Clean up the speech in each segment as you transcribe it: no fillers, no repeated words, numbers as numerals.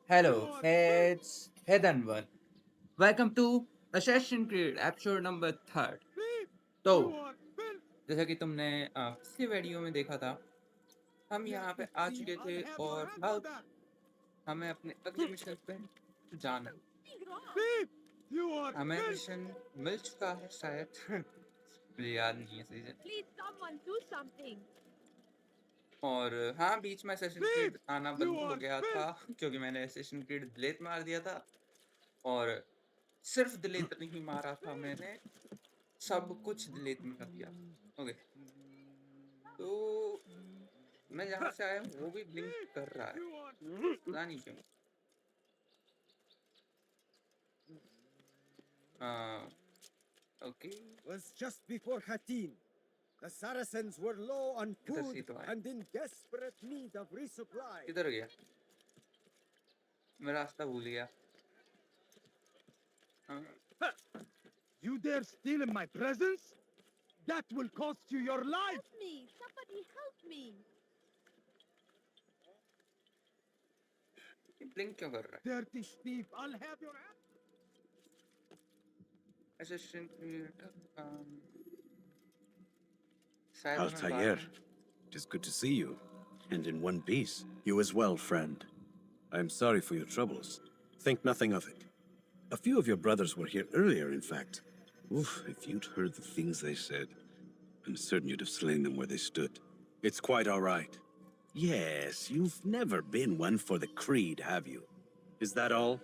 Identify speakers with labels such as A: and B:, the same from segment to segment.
A: Hello, it's Hedanvan. Welcome to Assassin's Creed episode number third. तो जैसा कि तुमने पिछली वीडियो में देखा था, हम यहाँ पे आ चुके थे और अब हमें अपने अगले मिशन पे जाना है। हमें मिशन मिल चुका है शायद मुझे याद नहीं है सही से। और हाँ, बीच में Assassin's Creed आना बंद हो गया था क्योंकि मैंने Assassin's Creed डिलीट मार दिया था। और सिर्फ डिलीट नहीं मारा था मैंने, सब कुछ डिलीट मार दिया। ओके, तो मैं जहाँ से आया हूँ वो भी ब्लिंक कर रहा है, पता नहीं क्यों। Okay,
B: Was just before Hattin. The Saracens were low on
A: इधर से
B: food
A: तो आया।
B: and in desperate need of resupply.
A: किधर गया? मैं रास्ता भूल गया। हाँ,
C: You dare steal in my presence? That will cost you your life!
D: Help me! Somebody help me!
A: ये ब्लिंक क्यों कर रहा
C: Dirty thief, I'll have your hand!
A: है? Assassin's Creed, शायद हमें बाद
E: Altair,
A: में
E: it is good to see you, and in one piece. You as well, friend. I am sorry for your troubles. Think nothing of it. A few of your brothers were here earlier, in fact. Oof, if you'd heard the things they said, I'm certain you'd have slain them where they stood. It's quite all right. Yes, you've never been one for the creed, have you? Is that all?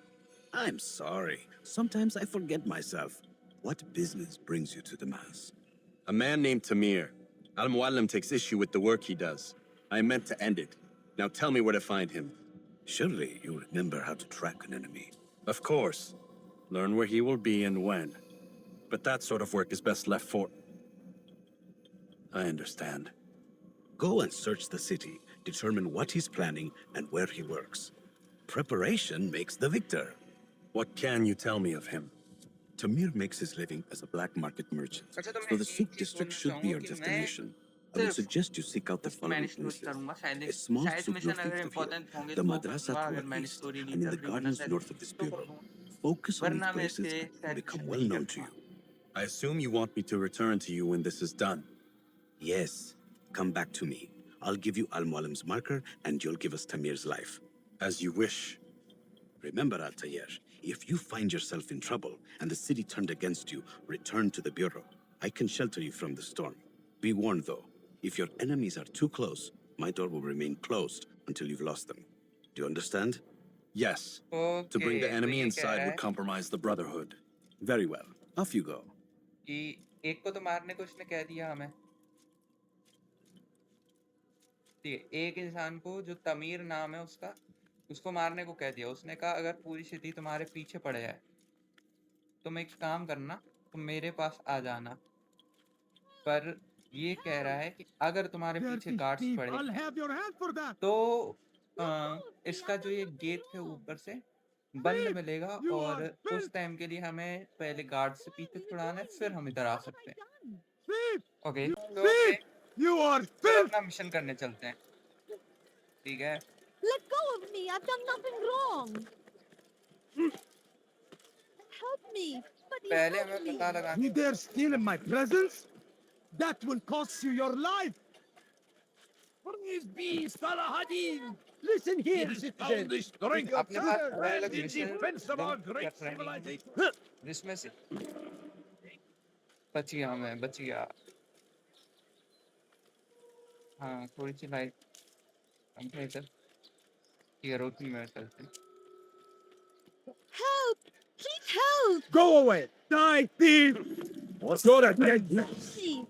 E: I'm sorry. Sometimes I forget myself. What business brings you to the Mass? A man named Tamir. Al-Muallim takes issue with the work he does. I meant to end it. Now tell me where to find him. Surely you remember how to track an enemy. Of course. Learn where he will be and when. But that sort of work is best left for... I understand. Go and search the city, determine what he's planning and where he works. Preparation makes the victor. What can you tell me of him? Tamir makes his living as a black market merchant,
A: अच्छा, तो मैं
E: so the
A: एक
E: Souk
A: चीज
E: district
A: बोलना
E: should be
A: चाहूंगा
E: our
A: कि मैं
E: destination. I would
A: सिर्फ
E: suggest you seek out the
A: उसको मैंने
E: following
A: स्टोरी
E: places.
A: करूंगा। शायद
E: A small
A: शायद
E: souk
A: मिशन अगर
E: northeast of here,
A: इम्पोर्टेंट होंगे
E: the
A: तो
E: madrasa
A: करूंगा,
E: to
A: अगर
E: our
A: मैंने
E: east,
A: स्टोरी नहीं
E: and in the
A: कर रही वरना
E: gardens
A: शायद
E: north of this
A: तो कर
E: bureau.
A: दूंगा,
E: Focus on these
A: वरना मैं
E: places
A: इसके
E: and
A: शायद
E: become
A: मिशन
E: well
A: नहीं
E: known to
A: करूंगा।
E: you. I assume you want me to return to you when this is done. Yes. Come back to me. I'll give you Al-Mualim's marker, and you'll give us Tamir's life. As you wish. Remember, Altair, if you find yourself in trouble and the city turned against you, return to the Bureau. I can shelter you from the storm. Be warned, though. If your enemies are too close, my door will remain closed until you've lost them. Do you understand? Yes. To bring the
A: okay, तो
E: enemy
A: ये कह
E: inside
A: रहा
E: would
A: है
E: compromise the Brotherhood. Very well. Off you go.
A: कि एक को तो मारने को उसने कह दिया हमें। ठीक है, एक इंसान को जो तमीर नाम है उसका, उसको मारने को कह दिया। उसने कहा अगर पूरी सिटी तुम्हारे पीछे पड़ जाए तुम एक काम करना, तुम मेरे पास आ जाना। पर ये कह रहा है कि अगर तुम्हारे पीछे
C: Dirty
A: गार्ड्स
C: thief,
A: पड़े
C: I'll have your hand for that!
A: तो
D: Let go of me!
A: इसका
D: I'm
A: जो
D: not
A: ये
D: going
A: गेट है
D: alone!
A: ऊपर से बंद
C: Thief!
A: मिलेगा
C: You
A: और
C: are
A: उस
C: filth!
A: टाइम के लिए हमें पहले गार्ड से
D: What
A: पीछे
D: are you
A: छुड़ाना है, फिर
D: doing?
A: हम इधर आ
D: What have
A: सकते
D: I
A: हैं।
D: done?
C: Thief!
A: ओके,
C: You
A: तो
C: thief!
A: ओके,
C: You are
A: फिर
C: filth!
A: अपना मिशन करने चलते हैं। ठीक है,
D: Let go of me! I've done nothing wrong! Help me! Somebody
A: पहले
D: help
A: हमें
D: me!
A: पता लगाने
C: You dare steal in my presence? That will cost you your life! Praise be Salahadin! Listen here, citizen!
B: this
C: With
B: drink
C: your
A: अपने पास
C: bare
A: अलग
C: hands
A: अलग
C: in
A: mission
C: defense of our
A: link
C: great
A: कर रहे हैं,
C: civilization!
A: जिसमें से बच गया, मैं बच गया। हाँ, थोड़ी सी लाइट हम थे इधर, ये रोशनी में चलते हैं।
D: Help! Please help!
C: Go away! Die, thief! What's your attention?
D: Me!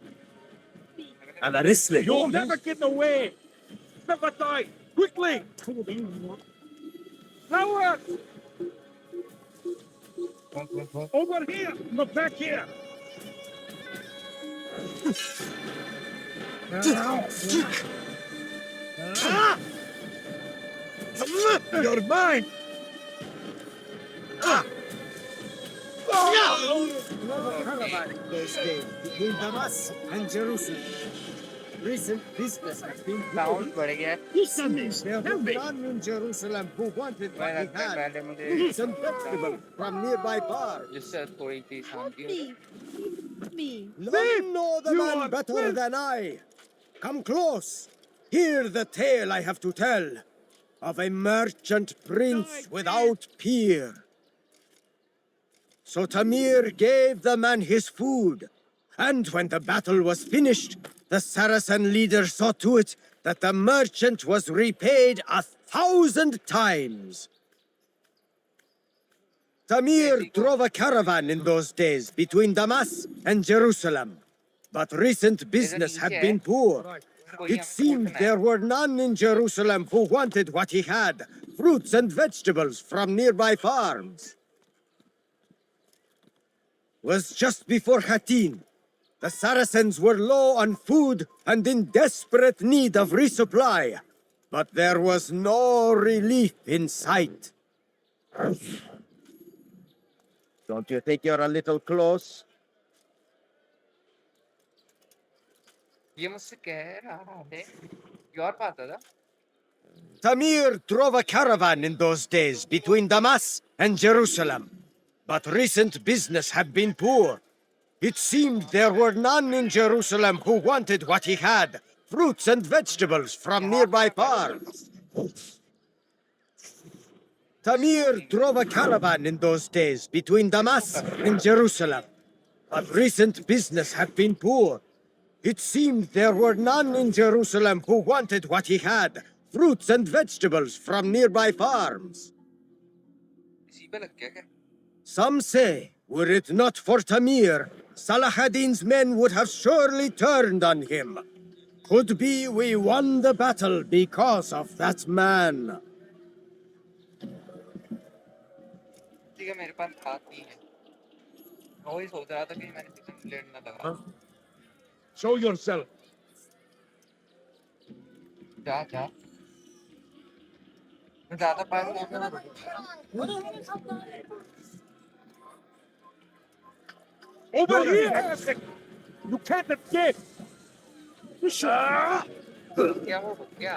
C: You'll never get away! Never die! Quickly! Now, over here! Look back here! You're mine!
B: Those days between Damascus and Jerusalem. Recent business has been
A: sound बढ़ गया है।
C: Listen this.
B: There
C: Help
B: were
C: me.
B: none in Jerusalem who wanted what
A: मैं
B: he
A: लगता है
B: had.
A: पहले मुझे
B: Fruits and vegetables from nearby farms.
A: जिससे थोड़ी सी
D: Help
A: शांति हो
D: me.
A: जाए।
D: Help me.
B: None know the
C: You
B: man
C: are
B: better
C: well.
B: than I. Come close. Hear the tale I have to tell of a merchant prince without peer. So Tamir gave the man his food, and when the battle was finished, the Saracen leader saw to it that the merchant was repaid 1,000 times. Tamir drove a caravan in those days between Damas and Jerusalem, but recent business had been poor. It seemed there were none in Jerusalem who wanted what he had, fruits and vegetables from nearby farms. Was just before Hattin. The Saracens were low on food and in desperate need of resupply, but there was no relief in sight. Don't you think you're a little close?
A: ये मुझसे कह रहा है कि और बात था।
B: Tamir drove a caravan in those days between Damas and Jerusalem, but recent business had been poor. It seemed there were none in Jerusalem who wanted what he had, fruits and vegetables from nearby farms. Tamir drove a caravan in those days between Damas and Jerusalem, but recent business had been poor. It seemed there were none in Jerusalem who wanted what he had, fruits and vegetables from nearby farms.
A: इसी पे लग गया क्या?
B: Some say, were it not for Tamir, Salah ad-Din's men would have surely turned on him. Could be we won the battle because of that man.
A: ठीक है मेरे पास हाथ नहीं है। मैं वही सोच रहा था कि मैंने किसी ब्लेड ना लगा।
C: Show yourself.
A: जा जा। मैं ज़्यादा पास नहीं हूँ।
C: Over here. You can't escape.
A: क्या हो क्या?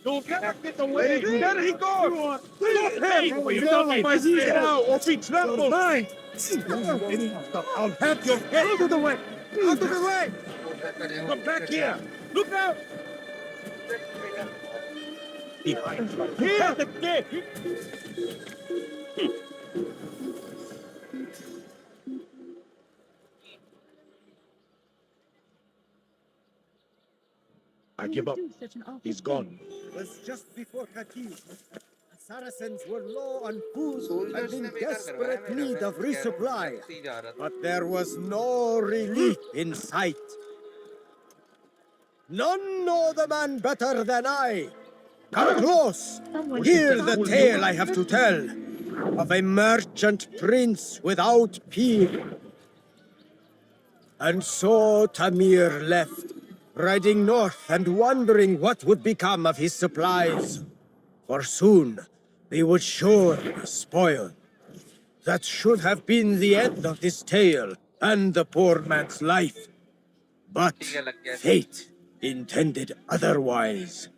C: You'll never get away. There he goes. Stop him. You don't my head now or be trampled. I'll have your head. Out of the way. Out of the way. Come back here. Look out. Here the gate. I give up. He's gone.
B: It was just before Hattin. The Saracens were low on food
A: Soldiers
B: and
A: ने
B: in
A: बेकार करवाया
B: desperate
A: मेरा।
B: need
A: मैं
B: of
A: कह रहा हूँ,
B: resupply.
A: ऐसे ही जा रहा था।
B: But there was no relief in sight. None know the man better than I. Come close. Hear the tale I have to tell of a merchant prince without peer. And so Tamir left, riding north and wondering what would become of his supplies. For soon they would surely spoil. That should have been the end of this tale and the poor man's life. But fate intended otherwise.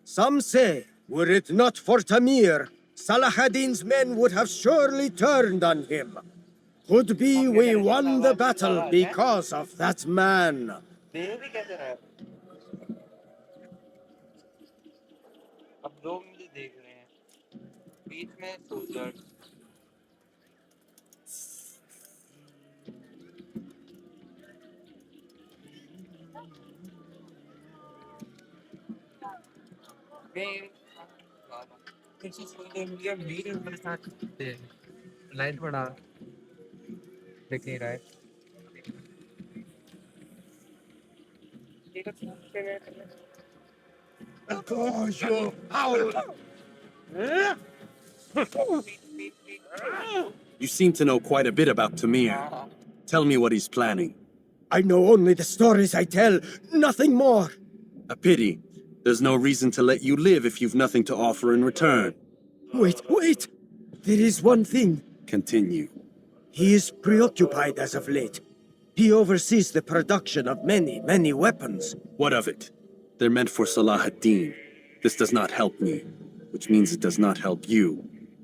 B: Some say, were it not for Tamir, Salah ad-Din's men would have surely turned on him. Could be we won the battle because of that man.
A: देर भी कैसे रहा है? अब लोग मुझे देख रहे हैं। बीच में सोल्जर। किसी सोल्जर मुझे वीर मेरे साथ लाइट बढ़ा देख नहीं रहा है।
E: You seem to know quite a bit about Tamir. Tell me what he's planning.
B: I know only the stories I tell, nothing more.
E: A pity. There's no reason to let you live if you've nothing to offer in return.
B: Wait! There is one thing.
E: Continue.
B: He is preoccupied as of late. He oversees the production of many, many weapons.
E: What of it? They're meant for Salah ad-Din. This does not help me, which means it does not help you.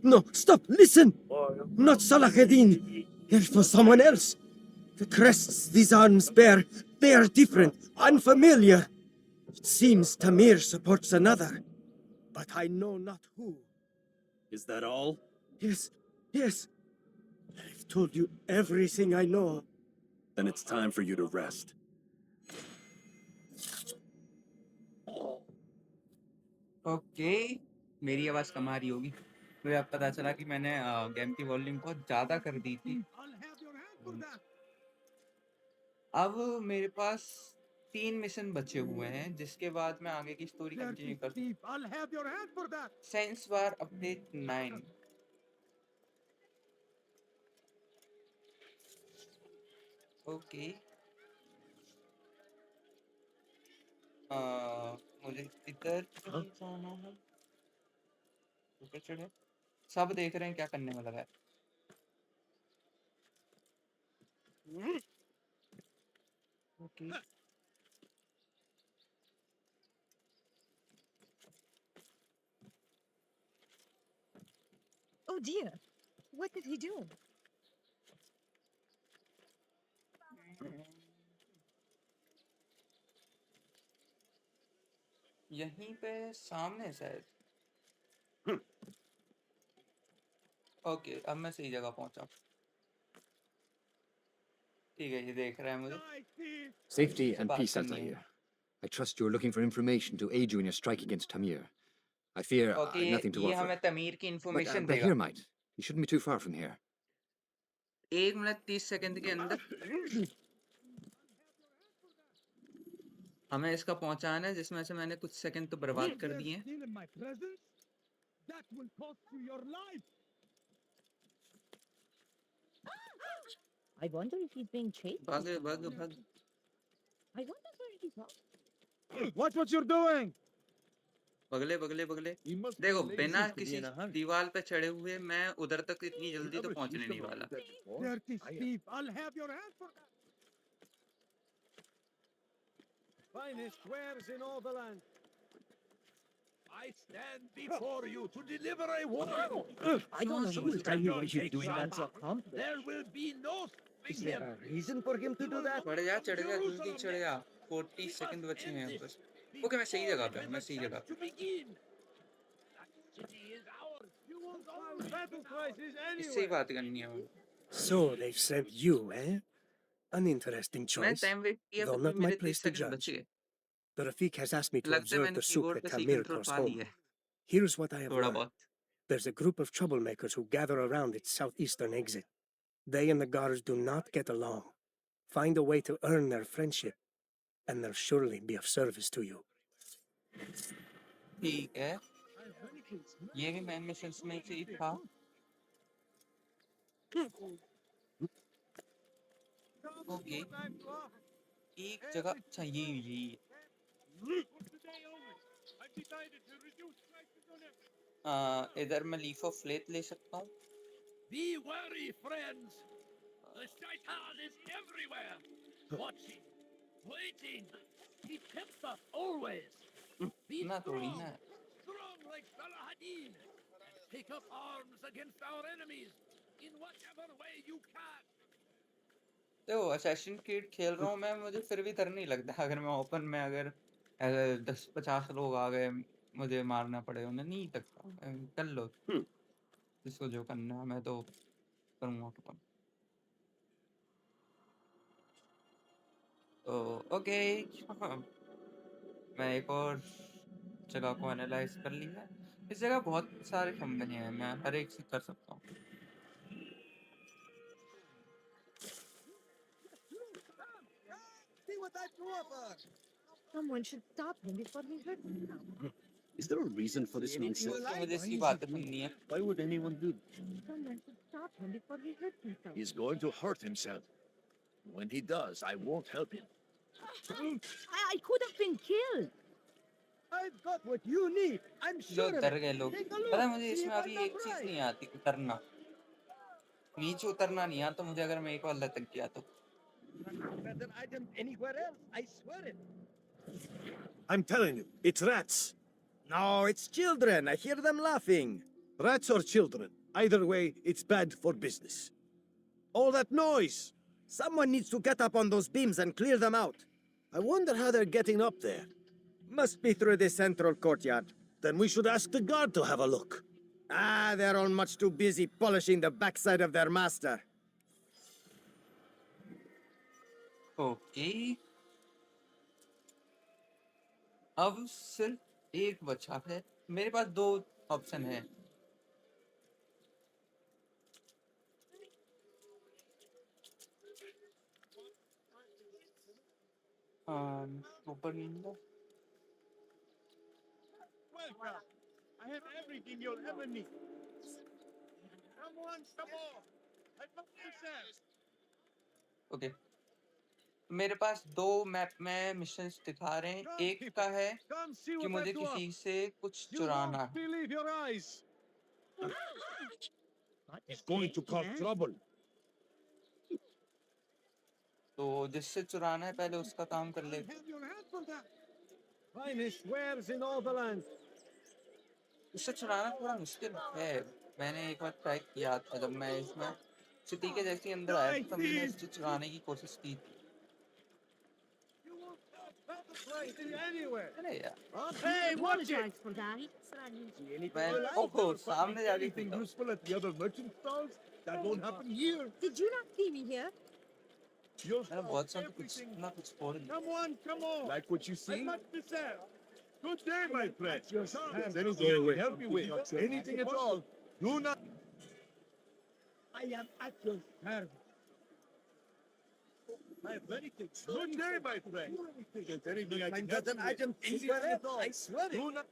B: No, stop, listen! Not Salahuddin. They're for someone else. The crests these arms bear, they are different, unfamiliar. It seems Tamir supports another, but I know not who.
E: Is that all?
B: Yes, yes. I've told you everything I know.
E: Then it's time for you to rest.
A: Okay, मेरी आवाज कम आ रही होगी। मुझे अब पता चला कि मैंने गेम की वॉल्यूम बहुत ज्यादा कर दी थी।
C: I'll have your hand for that.
A: अब मेरे पास 3 मिशन बचे हुए हैं, जिसके बाद मैं आगे की स्टोरी कंटिन्यू
C: Dirty
A: कर सकता
C: thief, I'll have your hand for that.
A: हूँ। साइंस वार अपडेट 9। ओके, मुझे इधर नहीं जाना है। ऊपर चढ़े, सब देख रहे हैं क्या करने वाला है। Okay,
D: Oh dear. What did he do?
A: यहीं पे सामने शायद। ओके, अब मैं सही जगह पहुंचा। ठीक है, ये देख रहा है मुझे।
C: Die, thief.
F: Safety
A: से
F: and
A: बात
F: peace,
A: करनी है।
F: Altair. I trust you're looking for information to aid you in your strike against Tamir. I fear
A: okay,
F: I've nothing to
A: ये
F: offer.
A: हमें तमीर की
F: But
A: इंफॉर्मेशन
F: Bahir
A: देगा।
F: might. He shouldn't be too far from here.
A: 1 minute 30 second के अंदर हमें इसका पहुंचाना है, जिसमें से मैंने कुछ सेकंड तो बर्बाद
C: You
A: कर
C: dare
A: दिए हैं।
C: steal in my presence? That will cost you your life.
D: I wonder if he's being chased. by
A: भाग भाग
D: someone.
A: भाग।
D: I wonder where he's off.
C: Watch what you're doing.
A: बगले बगले बगले।
C: You must be
A: देखो,
C: lazy
A: बिना
C: to be
A: किसी
C: in a hurry.
A: दीवार पे चढ़े हुए मैं उधर तक इतनी जल्दी तो पहुंचने नहीं वाला।
C: Dirty thief, I'll have your hand for that. Finest wares in all the land. I stand before you to deliver a warning.
D: I don't know who's
B: tell you why he's doing
D: trying
B: that.
D: to accomplish.
C: There will be no
B: Is
C: stopping
B: there
C: him.
B: a reason for him to do that?
A: चढ़ जा, चढ़ जा, जल्दी चढ़ जा। 40 second बचे हैं बस। ओके, मैं सही जगह पे हूँ, मैं सही जगह पे।
C: To begin. That city is ours. You will find battle prices
A: इससे ही
C: anywhere.
A: बात करनी है मुझे।
B: So they've sent you, eh? An interesting
A: मैं
B: choice.
A: टाइम वेस्ट किया,
B: Though
A: फिर
B: not
A: भी
B: my
A: मेरे 30
B: place to
A: सेकंड बच
B: judge.
A: गए।
B: The Rafik has asked me to
A: लगता है
B: observe
A: मैंने
B: the souk
A: कीबोर्ड
B: that
A: पे सही
B: Tamir
A: कंट्रोल
B: calls
A: पा
B: home.
A: ली है,
B: Here's what I have
A: थोड़ा
B: learned.
A: बहुत।
B: There's a group of troublemakers who gather around its southeastern exit. They and the guards do not get along. Find a way to earn their friendship, and they'll surely be of service to you.
A: ठीक है, ये भी मैं missions में से ही था। Okay, एक जगह, अच्छा ये इधर मैं लीफ ऑफ फेथ ले सकता हूँ।
C: Be wary, friends. The shaitan is everywhere. Watching, waiting. He tempts us always. Be
A: ना थोड़ी
C: strong,
A: ना।
C: strong like Salahuddin. And take up arms against our enemies in whatever way you can.
A: देखो, assassin creed खेल रहा हूँ मैं, मुझे फिर भी डर नहीं लगता। अगर मैं ओपन में अगर 10-50 लोग आ गए, मुझे मारना पड़े, उन्हें नहीं लगता। कर लो जिसको जो करना है, मैं तो करूँगा ओपन। तो ओके, मैं एक और जगह को एनालाइज कर लिया है। इस जगह बहुत सारे खंभे हैं, मैं हर एक से कर सकता हूँ।
C: See what I threw up on.
D: Someone should stop him before he hurts himself.
E: Is there a reason for this nonsense?
A: तो मुझे इसकी बातें सुननी है।
E: Why would anyone do
D: Someone should stop him before he hurts himself.
G: He's going to hurt himself. When he does, I won't help him.
D: I could have been killed.
C: I've got what you need. I'm
A: लोग
C: sure of
A: डर
C: it.
A: गए लोग।
C: Take a look.
A: पता है मुझे
C: See
A: इसमें
C: if
A: अभी
C: I'm
A: एक
C: not
A: चीज
C: right.
A: नहीं आती, उतरना। नीचे उतरना नहीं आता मुझे, अगर मैं एक बार लटक गया तो।
C: Better item anywhere else, I swear it.
B: I'm telling you, it's rats.
H: No, it's children. I hear them laughing.
B: Rats or children. Either way, it's bad for business. All that noise!
H: Someone needs to get up on those beams and clear them out.
B: I wonder how they're getting up there.
H: Must be through the central courtyard.
B: Then we should ask the guard to have a look.
H: Ah, they're all much too busy polishing the backside of their master.
A: Okay, अब सिर्फ एक बचा है। मेरे पास दो option है। ऊपर नीचे।
C: Welcome. I have everything you'll ever need. Come on, come on. Help yourself.
A: Okay, मेरे पास दो मैप में मिशंस दिखा रहे हैं। एक का है
C: Come see
A: कि
C: what
A: मुझे
C: I do.
A: किसी से कुछ
C: You
A: चुराना
C: won't
A: है।
C: believe your eyes. It's going to cause trouble.
A: तो जिससे चुराना है पहले उसका काम कर ले।
C: Have your hand for that. Finest wares in all the land.
A: उससे चुराना थोड़ा मुश्किल है। मैंने एक बार ट्राई किया था जब मैं इसमें सिटी के जैसे अंदर आया था, तब मैंने इससे चुराने की कोशिश की थी।
C: You won't have the place anywhere.
A: अरे यार,
C: Hey, watch it.
D: Apologize for that.
C: See anything
A: मैं
C: you like?
A: ओहो सामने जाके
C: Anything
A: देखा।
C: useful at the other merchant stalls? That won't happen here.
D: Did you not see me here?
C: You'll
A: मैंने
C: find
A: बहुत सारे कुछ
C: everything.
A: ना कुछ छोड़ दिया।
C: Come on, come on. Like what you see? Much to sell. Good day, my friend. Anything I can help you with? Anything at all? Do not. I am at your service. I have many things. Good day, my friend. Is anything I can help you with? Anything at all? I swear it. Do not.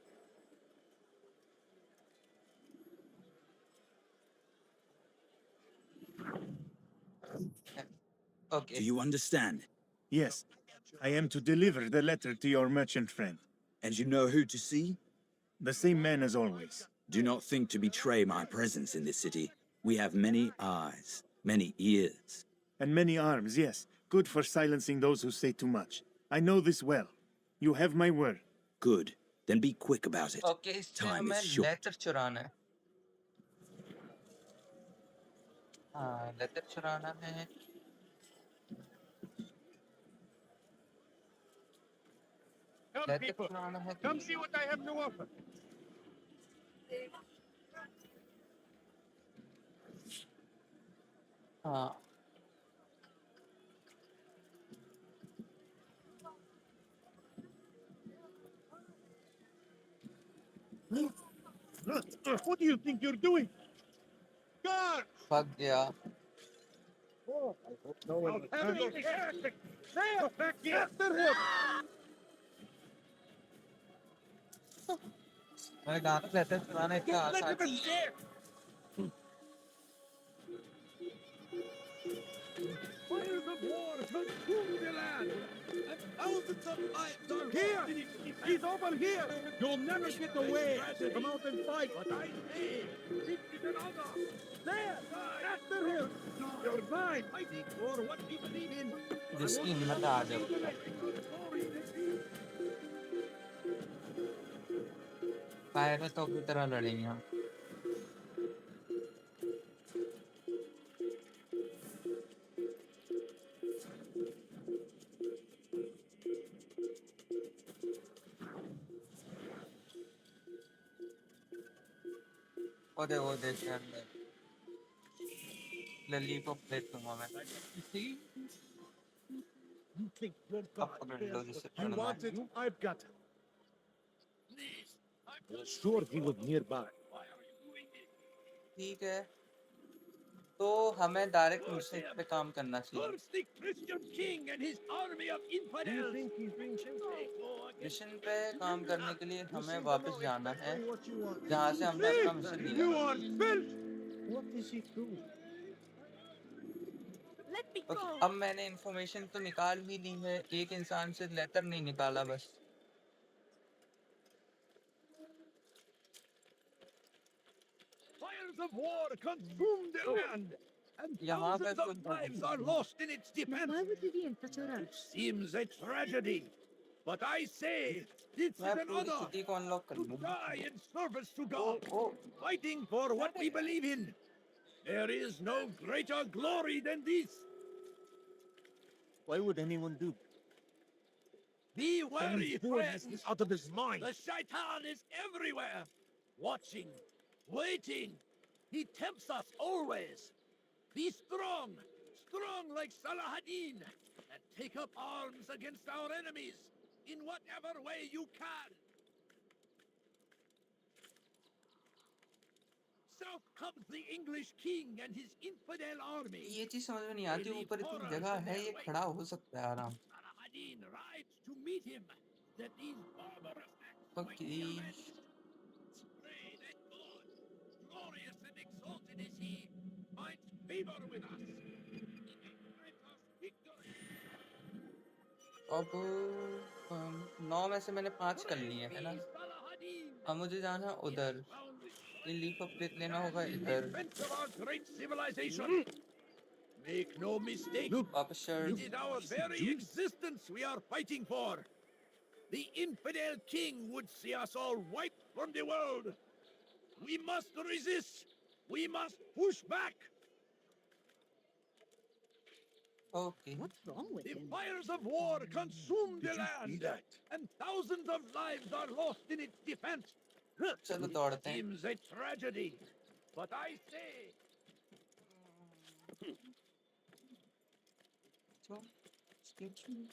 A: Okay,
I: Do you understand?
J: Yes, I am to deliver the letter to your merchant friend.
I: And you know who to see?
J: The same man as always.
I: Do not think to betray my presence in this city. We have many eyes, many ears.
J: And many arms, yes. Good for silencing those who say too much. I know this well. You have my word.
I: Good. Then be quick about it.
A: Okay, इससे
I: Time
A: हमें
I: is short.
A: Letter चुराना है। हाँ, letter चुराना है।
C: Come,
A: letter
C: people.
A: चुराना है।
C: Come see what I have to offer.
A: हाँ,
C: What do you think you're doing? God!
A: भाग गया।
C: Oh, I hope no one will have your head. There! Back here! After him!
A: मैंने कहा था letter चुराना इतना
C: Don't let
A: आसान
C: him in there! Fires of war consume the land! And thousands of lives are here! He's over here! You'll never get away! Come out and fight! But I say, this is another! There! After him! You're mine! Fighting for what we believe in!
A: जिसकी हिम्मत आ जाओ। Fire तो की तरह लड़ेंगे हम। वो देख अंदर लॉलीपॉप प्लेट दूंगा मैं।
C: You think you're
A: अब पकड़ लो जिससे
C: You
A: पकड़ना
C: want
A: है।
C: it? I've got it. I was sure he was nearby.
A: ठीक है, तो hमें डायरेक्ट मिशन पे काम करना चाहिए।
C: Curse the Christian king and his army of infidels! Do you think he's being
A: mission पे काम करने के लिए हमें वापस जाना है जहाँ से हमने अपना मिशन
C: You
A: लिया।
C: are filth! What is he doing?
D: Let me
A: okay,
D: go.
A: अब मैंने इन्फॉर्मेशन तो निकाल ही ली है, एक इंसान से लेटर नहीं निकाला बस।
C: Fires of war consume the land!
G: and
A: यहाँ पे
G: thousands of lives are lost in its
D: Now,
G: defense.
D: why would you be in such a
G: It
D: rush?
G: seems a tragedy, but I say this is
A: मैं
G: an
A: पूरी
G: honor
A: सिटी को unlock कर
G: to
A: लूँ।
G: die in service to
A: O
G: God,
A: O
G: fighting for what we believe in. There is no greater glory than this.
J: Why would anyone do?
G: Be wary,
C: Bored
G: friends.
C: out of his mind.
G: The shaitan is everywhere, watching, waiting. He tempts us always. Be strong, strong like Salahadin, and take up arms against our enemies in whatever way you can. South comes the English king and his infidel army.
A: ये चीज समझ में नहीं
G: They
A: आती,
G: leave
A: ऊपर इतनी
G: horrors
A: जगह
G: in
A: है,
G: their
A: ये
G: wake.
A: खड़ा हो सकता है आराम।
G: Salahadin rides to meet him, that these barbarous acts might
A: okay
G: be avenged. Pray that God, glorious and exalted is he, finds favor with us. He may grant us victory.
A: अब 9 में से मैंने 5 कर
G: Praise
A: लिए है ना।
G: be Salahadin.
A: अब मुझे जाना है
G: He
A: उधर,
G: has found this
A: ये लीफ अपडेट लेना
G: land
A: होगा
G: in
A: इधर।
G: defense of our great civilization. Make no mistake,
A: वापस
G: it
A: shirt
G: is our very existence we are fighting for. The infidel king would see us all wiped from the world. We must resist. We must push back.
A: Okay.
D: What's wrong with
G: The
D: him?
G: fires of war consume the
C: Did you see
G: land,
C: that?
G: and thousands of lives are lost in its defense.
A: चलो
G: It
A: दौड़ते हैं।
G: seems a tragedy, but I say
A: So, excuse me.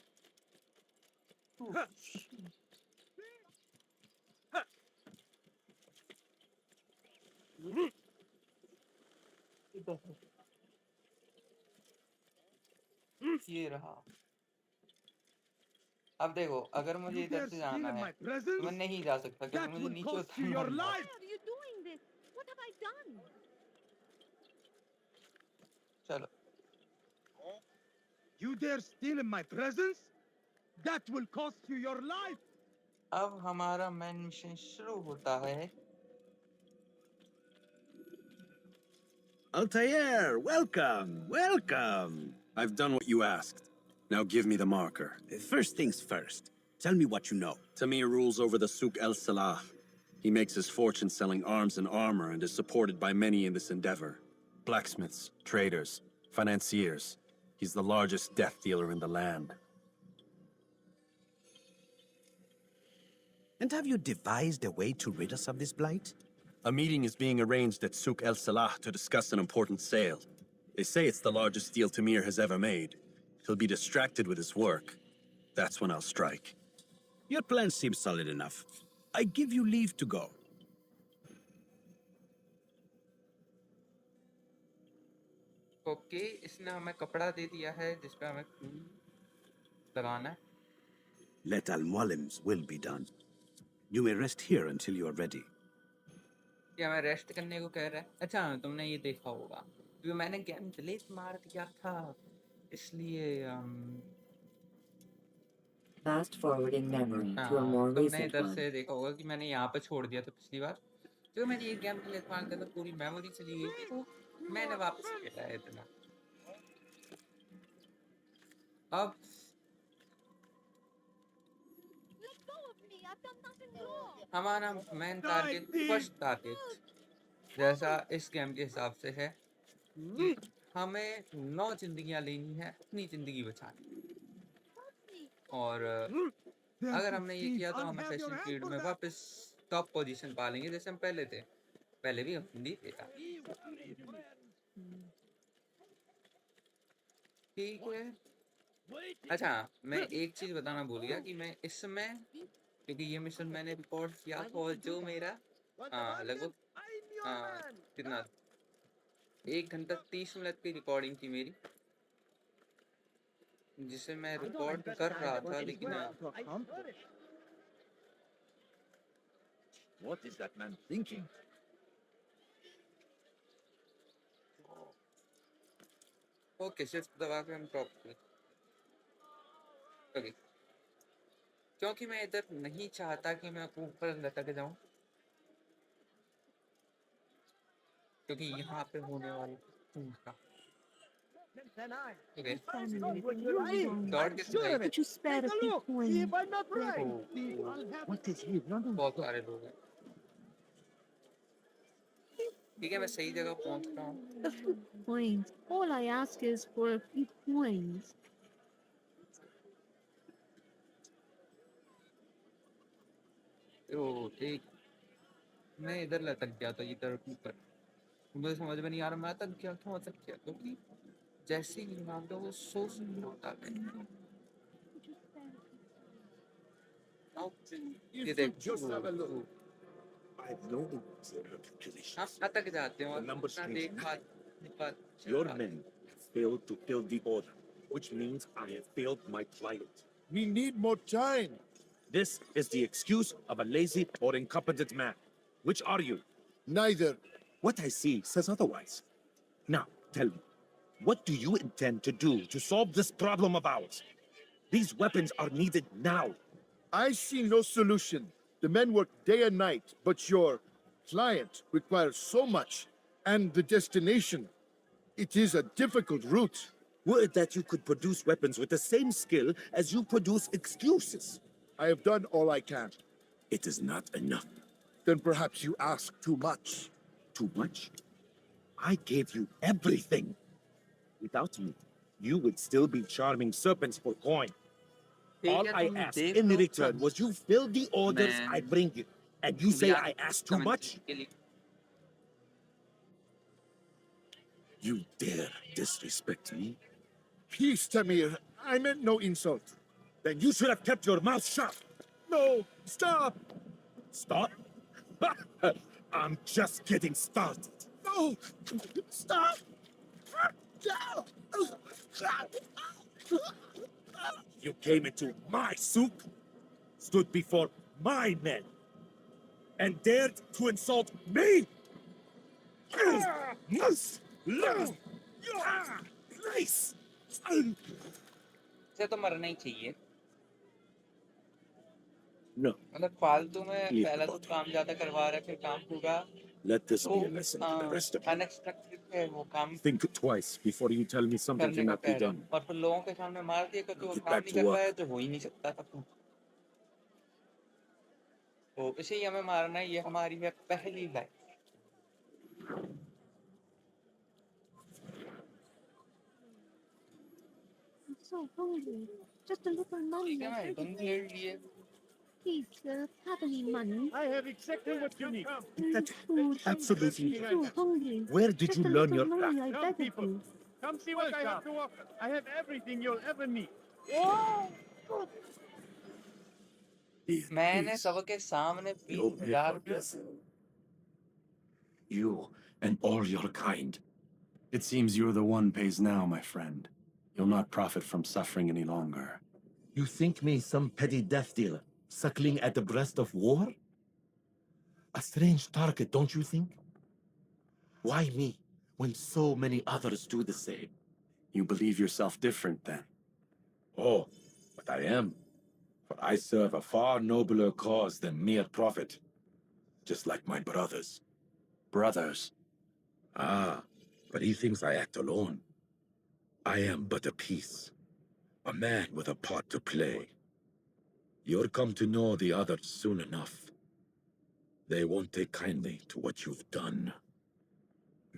A: ये रहा। अब देखो, अगर मुझे
C: You
A: इधर
C: dare
A: से
C: steal
A: जाना
C: in
A: है
C: my
A: तो
C: presence?
A: मैं नहीं जा सकता क्योंकि
C: That
A: मुझे
C: will
A: नीचे
C: cost you
A: उतरना
C: your
A: होगा।
C: life.
D: Why are you doing this? What have I done?
A: चलो
C: You dare steal in my presence? That will cost you your life.
A: अब हमारा मेन मिशन शुरू होता है।
E: Altair, welcome, welcome. I've done what you asked. Now give me the marker.
I: First things first. Tell me what you know.
E: Tamir rules over the Souk El Salah. He makes his fortune selling arms and armor and is supported by many in this endeavor. Blacksmiths, traders, financiers. He's the largest death dealer in the land.
I: And have you devised a way to rid us of this blight?
E: A meeting is being arranged at Souk El Salah to discuss an important sale. They say it's the largest deal Tamir has ever made. He'll be distracted with his work. That's when I'll strike.
I: Your plan seems solid enough. I give you leave to go.
A: Okay, इसने हमें कपड़ा दे दिया है जिस पे हमें खून लगाना है।
I: Let Al-Mualim's will be done. You may rest here until you are ready.
A: ये हमें रेस्ट करने को कह रहा है। अच्छा, तुमने ये देखा होगा क्योंकि मैंने गेम डिलीट मार दिया था, इसलिए
K: Fast forwarding memory to a
A: हाँ,
K: more
A: तुमने
K: recent
A: इधर
K: one.
A: से देखा होगा कि मैंने यहाँ पे छोड़ दिया था पिछली बार। जो मैंने ये गेम डिलीट मार दिया था, पूरी मेमोरी चली गई थी, तो मैंने वापस खेला है इतना। अब
D: Let go of me. I've done nothing wrong.
A: हमारा मेन टारगेट, फर्स्ट टारगेट जैसा इस गेम के हिसाब से है कि हमें 9 जिंदगियां लेनी है, अपनी जिंदगी बचानी। और अगर हमने ये किया तो हम असेसिन क्रीड में वापस टॉप पोजीशन पा लेंगे जैसे हम पहले थे। पहले भी हिंदी थे यार। ठीक है। अच्छा, मैं एक चीज बताना भूल गया कि मैं इस समय, क्योंकि ये मिशन मैंने रिकॉर्ड किया था और जो मेरा लगभग कितना 1 घंटा 30 मिनट की रिकॉर्डिंग थी मेरी, जिसे मैं रिकॉर्ड कर रहा था, लेकिन
G: what is that man thinking?
A: Okay, shift दबा के हम टॉप पे। ओके, क्योंकि मैं इधर नहीं चाहता कि मैं ऊपर लटक जाऊं, क्योंकि यहाँ पे होने वाला था। Okay.
D: You
A: Dot के सही.
D: But you spared a few coins.
H: See if I'm not right.
D: What is he running?
A: बहुत सारे लोग हैं. ठीक है मैं सही जगह पहुंच रहा हूँ.
D: A few coins. All I ask is for a few coins.
A: ओ ठीक. मैं इधर लटक गया था इधर ऊपर. मुझे समझ में नहीं आ रहा मैं अटक गया क्यों अटक गया क्योंकि जैसे ही मान लो वो सो होता है. ये देख.
C: I've no calculation.
A: हम अटक जाते हैं और
C: The number
A: अपना
C: strings
A: देखभाल.
C: Your men have failed to fill the order, which means I have failed my client.
J: We need more time.
C: This is the excuse of a lazy or incompetent man. Which are you?
J: Neither.
C: What I see says otherwise. Now, tell me, what do you intend to do to solve this problem of ours? These weapons are needed now.
J: I see no solution. The men work day and night, but your client requires so much. And the destination, it is a difficult route.
C: Would that you could produce weapons with the same skill as you produce excuses.
J: I have done all I can.
C: It is not enough.
J: Then perhaps you ask too much.
C: Too much? I gave you everything. Without me, you would still be charming serpents for coin. All I asked in return was you fill the orders I bring you. And you say I asked too much? You dare disrespect me?
J: Peace, Tamir. I meant no insult.
C: Then you should have kept your mouth shut.
J: No, stop!
C: Stop? I'm just getting started.
J: No! Stop!
C: You came into my souk, stood before my men, and dared to insult me? Nice!
A: से तो मरना ही चाहिए.
C: No.
A: मतलब फालतू में
C: Leave
A: पहला
C: the
A: तो
C: body.
A: काम ज्यादा करवा रहे फिर काम पूरा.
C: Let this
A: वो
C: be a lesson to the rest of you.
A: Unexpected है वो काम
C: Think twice before you tell me something
A: करने का
C: cannot be
A: पहले
C: done.
A: और फिर लोगों के सामने मार दिया क्योंकि वो
C: Get
A: काम
C: back
A: नहीं
C: to
A: कर
C: work.
A: पाया तो हो ही नहीं सकता था. तो इसे ही हमें मारना है. ये हमारी है पहली life.
D: I'm so hungry. Just a little money.
A: ठीक है मैं बंद ले लिए.
D: Please, sir, have any money?
J: I have exactly what you need.
C: That's
D: Food.
C: absolutely.
D: I'm so hungry.
C: Where did
D: Just
C: you
D: a
C: learn
D: little
C: your
D: money,
C: craft?
D: I
J: Young
D: beg of
J: people.
D: you.
J: Come see what I have to offer. I have everything you'll ever need.
A: मैंने सबके सामने 20,000
E: You and all your kind. It seems you're the one pays now, my friend. You'll not profit from suffering any longer.
C: You think me some petty death dealer, suckling at the breast of war? A strange target, don't you think? Why me, when so many others do the same?
E: You believe yourself different, then?
C: Oh, but I am. For I serve a far nobler cause than mere profit. Just like my brothers.
E: Brothers.
C: Ah, but he thinks I act alone. I am but a piece. A man with a part to play. You'll come to know the others soon enough. They won't take kindly to what you've done.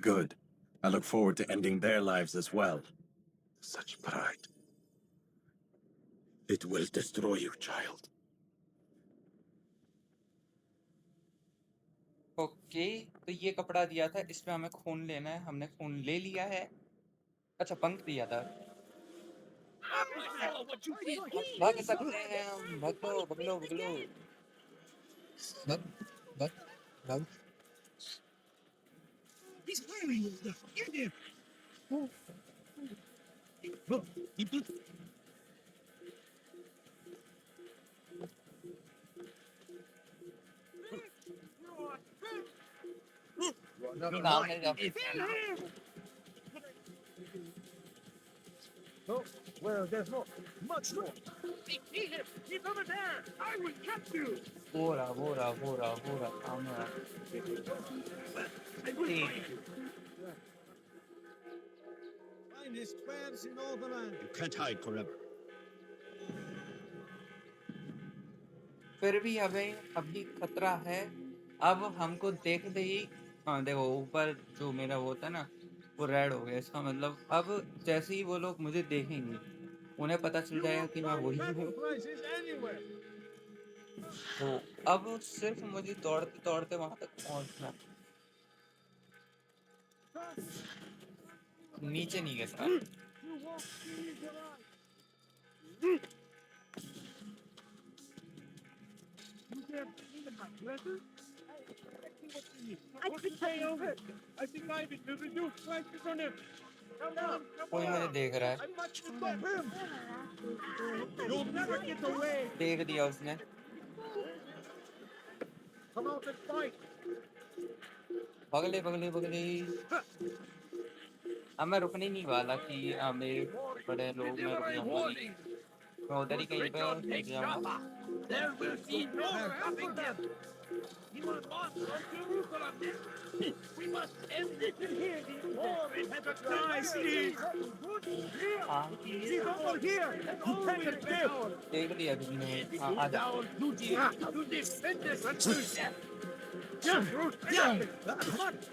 E: Good. I look forward to ending their lives as well.
C: Such pride. It will destroy you, child.
A: Okay. तो ये कपड़ा दिया था इसमें हमें खून लेना है. हमने खून ले लिया है. अच्छा पंख दिया था. भाग सकते हैं हम. भागो भागो भागो. भाग भाग भाग. सामने जाओ.
J: No, well, there's more. Much more. See him. He's over there. I will catch you.
A: वो रहा सामने रहा.
J: I will find you.
C: finest wares in Northern.
B: You can't hide forever.
A: फिर भी हमें अभी खतरा है। अब हमको देखते ही देखो ऊपर जो मेरा वो था ना वो रेड हो गया। इसका मतलब अब जैसे ही वो लोग मुझे देखेंगे उन्हें पता चल जाएगा कि मैं वही हूँ। तो अब सिर्फ मुझे दौड़ते दौड़ते वहां तक पहुंचना, नीचे नहीं गिरना।
C: I think I need to reduce prices on him.
A: कोई मुझे देख रहा है।
C: You'll never get away.
A: देख दिया उसने।
C: Come out and fight.
A: पगले पगले पगले। अब मैं रुकने नहीं वाला कि मेरे बड़े लोग मैं रुक जाऊंगा। मैं उधर ही कहीं पे रुक जाऊंगा।
G: There will be no stopping them. He will march on Jerusalem. We must end this in here. The war it has a
C: Nice, Steve.
A: हाँ
C: He's over here. You take it down.
A: देख लिया तुमने। हाँ आजा।
G: down to defend us until death.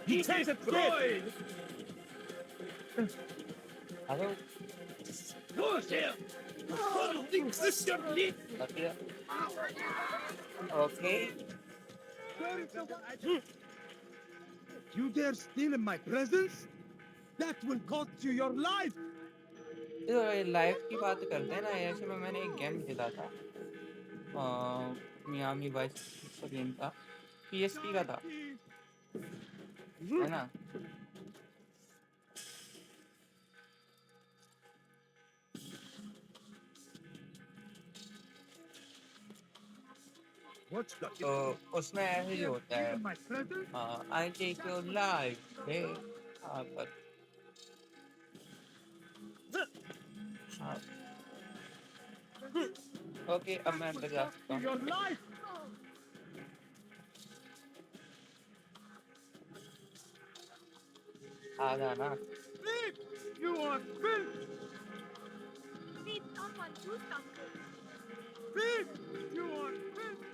C: He takes it dead.
A: आजा।
G: Lose him. Follow the Christian lead.
A: कर दिया। Okay.
C: You dare steal in my presence? That will cost you your life.
A: तो life की बात करते हैं ना, ऐसे में मैंने एक गेम खेला था मियामी वाइस गेम था, PSP का था, है ना। तो उसमें ऐसे ही होता है, आई टेक योर लाइफ। हाँ पर हाँ ओके, अब मैं अंदर जा सकता हूँ। आ जाना।
C: You are filth.
D: Please, someone do something.
C: Filth. You are filth.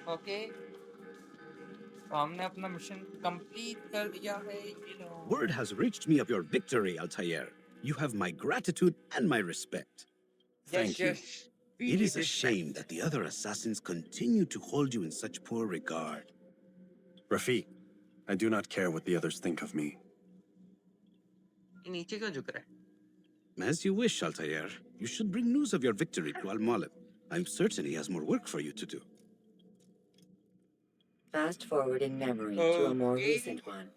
A: Okay, तो हमने अपना मिशन कंप्लीट कर दिया है। ये लो।
E: Word has reached me of your victory, Altair. You have my gratitude and my respect. Thank you.
A: Yes.
E: It is a shame that the other assassins continue to hold you in such poor regard.
L: Rafiq, I do not care what the others think of me.
A: ये नीचे क्यों झुक रहा है?
E: As you wish, Altair. You should bring news of your victory to Al-Malib. I'm certain he has more work for you to do.
K: Fast forwarding memory to a more
A: Okay.
K: recent one.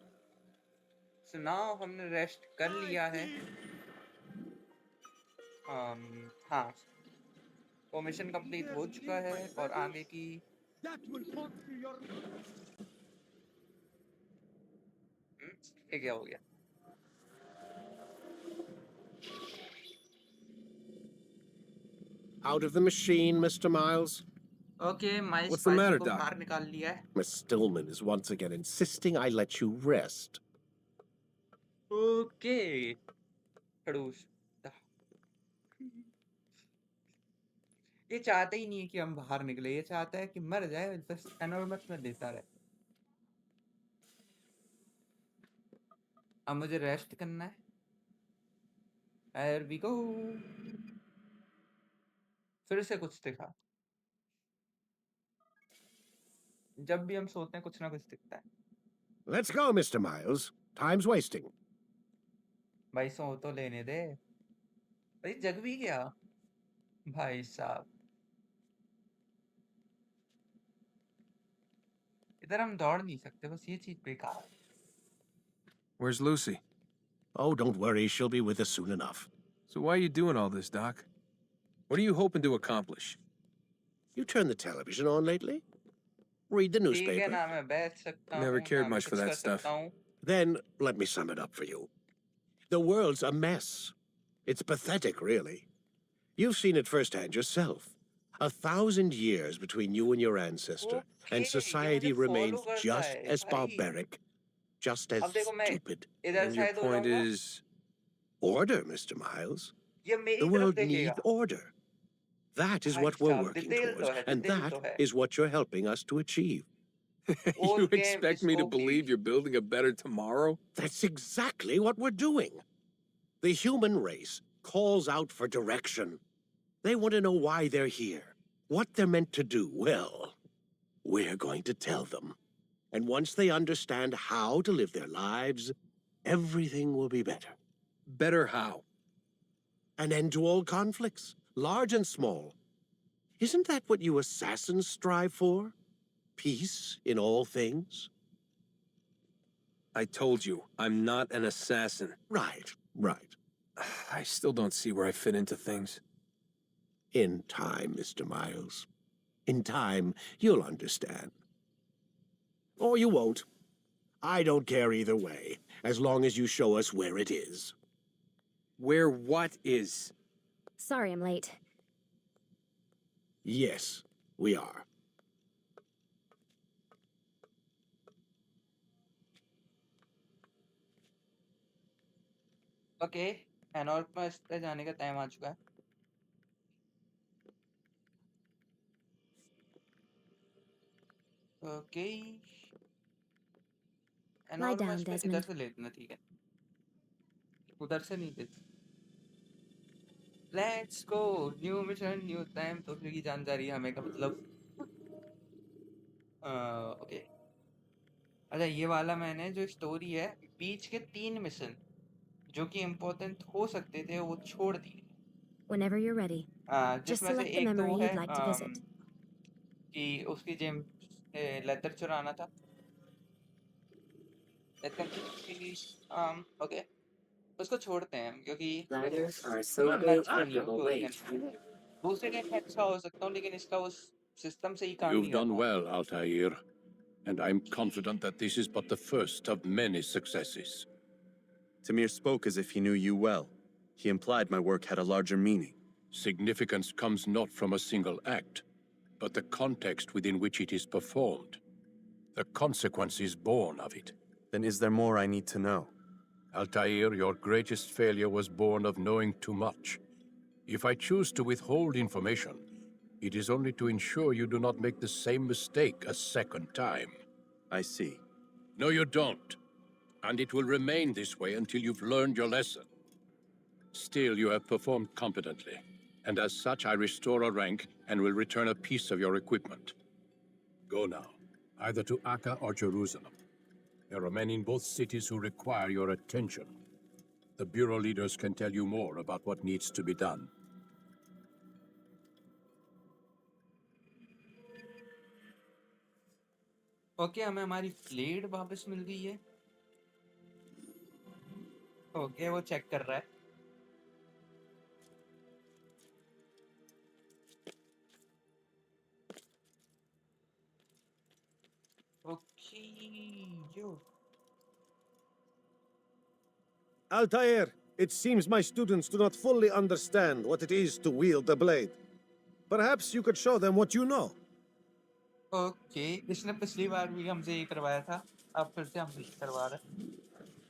A: So now हमने rest कर लिया है। हाँ, वो mission complete हो चुका है और आगे की
C: That will cost you your.
A: ये क्या हो गया?
B: Out of the machine, Mr. Miles.
A: Okay, miles
B: What's the matter,
A: को
B: Doc?
A: बाहर निकाल लिया है।
B: Miss Stillman is once again insisting I let you rest.
A: Okay, खड़ूस। ये चाहता ही नहीं है कि हम बाहर निकले, ये चाहता है कि मर जाए, बस एनॉर्मस में देता रहे। अब मुझे रेस्ट करना है। Here we go. फिर से कुछ दिखा। जब भी हम सोते हैं कुछ ना कुछ दिखता है।
B: Let's go, Mr. Miles. Time's wasting.
A: भाई सो तो लेने दे। भाई जग भी गया भाई साहब। इधर हम दौड़ नहीं सकते, बस ये चीज बेकार है।
L: Where's Lucy?
B: Oh, don't worry. She'll be with us soon enough.
L: So why are you doing all this, Doc? What are you hoping to accomplish?
B: You turned the television on lately? Read the
A: ठीक है
B: newspaper?
A: ना, मैं बैठ सकता
L: Never
A: हूँ,
L: cared
A: ना मैं
L: much for
A: कुछ
L: that
A: कर
L: stuff.
A: सकता हूँ।
B: Then let me sum it up for you. The world's a mess. It's pathetic, really. You've seen it firsthand yourself. 1,000 years between you and your ancestor,
A: Okay,
B: and
A: ये
B: society
A: मुझे
B: remains
A: follow करता
B: just
A: है,
B: as
A: भाई।
B: barbaric, just as
A: अब देखो मैं
B: stupid.
A: इधर
L: And your
A: शायद हो
L: point
A: जाऊंगा।
L: is...
B: Order, Mr. Miles.
A: ये
B: The
A: मेरी तरफ
B: world
A: देखेगा।
B: needs order. That is
A: भाई
B: what we're
A: साहब,
B: working
A: डिटेल
B: towards,
A: तो है,
B: and
A: डिटेल
B: that
A: तो है।
B: is what you're helping us to achieve.
L: You
A: Old game
L: expect
A: is
L: me to
A: okay.
L: believe you're building a better tomorrow?
B: That's exactly what we're doing. The human race calls out for direction. They want to know why they're here, what they're meant to do. Well, we're going to tell them. And once they understand how to live their lives, everything will be better.
L: Better how?
B: An end to all conflicts, large and small. Isn't that what you assassins strive for? Peace in all things?
L: I told you, I'm not an assassin.
B: Right, right.
L: I still don't see where I fit into things.
B: In time, Mr. Miles. In time, you'll understand. Or you won't. I don't care either way, as long as you show us where it is.
L: Where what is?
M: Sorry I'm late.
B: Yes, we are.
A: Okay, एनॉर्क में इस पे जाने का time आ चुका है। Okay, एनॉर्क में
M: down,
A: इस पे इधर
M: Desmond.
A: से लेते हैं, ठीक है। उधर से नहीं लेते। Let's go, new mission, new time. तो फिर की जान जा रही है हमें का मतलब। ओके, अच्छा ये वाला मैंने जो स्टोरी है, बीच के 3 मिशन जो कि इम्पोर्टेंट हो सकते थे वो छोड़ दिए।
M: Whenever you're ready. Just
A: जिसमें से
M: select the
A: एक तो
M: memory
A: वो है
M: you'd like to visit.
A: कि उसकी जेम लेदर चुराना था। ओके, उसको छोड़ते हैं क्योंकि
K: Gliders are so
A: मैं
K: great
A: अच्छा
K: for
A: नहीं हूँ
K: people
A: तो
K: wait.
A: दूसरे गेम में अच्छा हो सकता हूँ, लेकिन इसका उस सिस्टम से ही काम
N: You've
A: नहीं कर
N: done
A: पाऊँ।
N: well, Altair, and I'm confident that this is but the first of many successes.
E: Tamir spoke as if he knew you well. He implied my work had a larger meaning.
N: Significance comes not from a single act, but the context within which it is performed. The consequences born of it.
E: Then is there more I need to know?
N: Altair, your greatest failure was born of knowing too much. If I choose to withhold information, it is only to ensure you do not make the same mistake a second time.
E: I see.
N: No, you don't. And it will remain this way until you've learned your lesson. Still, you have performed competently, and as such I restore a rank and will return a piece of your equipment. Go now, either to Akka or Jerusalem. There are men in both cities who require your attention. The Bureau leaders can tell you more about what needs to be done.
A: Okay, हमें हमारी fled वापस मिल गई है। Okay, वो check कर रहा है। Okay, yo
B: Altair, it seems my students do not fully understand what it is to wield the blade. Perhaps you could show them what you know.
A: Okay, इसने पिछली बार भी हमसे ये करवाया था, अब फिर से हमसे ये करवा रहा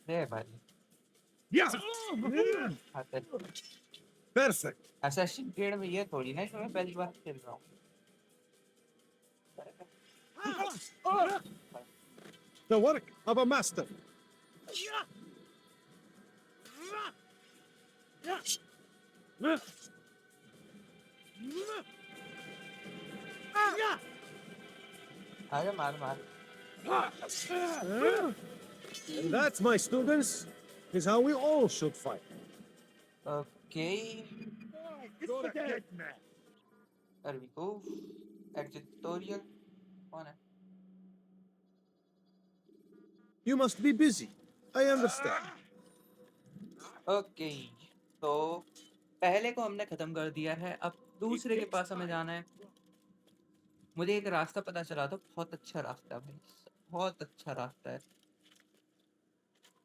A: है भाई। आते हैं।
B: Perfect.
A: असैसिन क्रीड में ये थोड़ी ना कि मैं पहली बार खेल रहा हूँ।
B: The work of a master.
A: आजा, मार मार।
B: And that, my students, is how we all should fight.
A: Okay. There we go. Exit tutorial. कौन है?
B: You must be busy. I understand.
A: Okay. तो पहले को हमने खत्म कर दिया है, अब दूसरे के पास हमें जाना है। मुझे एक रास्ता पता चला था, बहुत अच्छा रास्ता है भाई, बहुत अच्छा रास्ता है।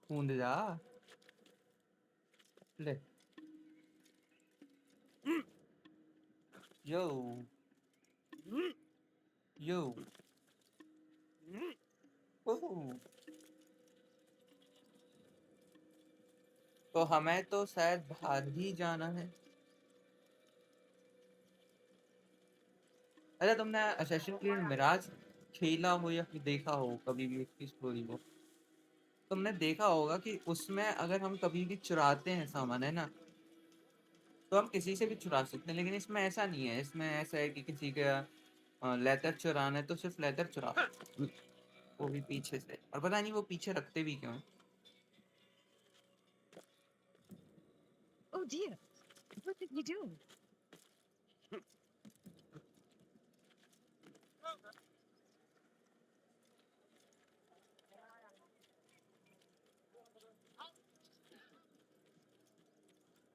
A: कूद जा ले। यो यो ओह तो हमें तो शायद बाहर ही जाना है। अरे तुमने असैसिन क्रीड मिराज खेला हो या फिर देखा हो कभी भी उसकी स्टोरी को, तुमने देखा होगा कि उसमें अगर हम कभी भी चुराते हैं सामान, है ना, तो हम किसी से भी चुरा सकते हैं। लेकिन इसमें ऐसा नहीं है। इसमें ऐसा है कि किसी का लेदर चुराना है तो सिर्फ लेदर चुरा सकते हैं, वो भी पीछे से। और पता नहीं वो पीछे रखते भी क्यों हैं।
D: Oh dear. What did you do?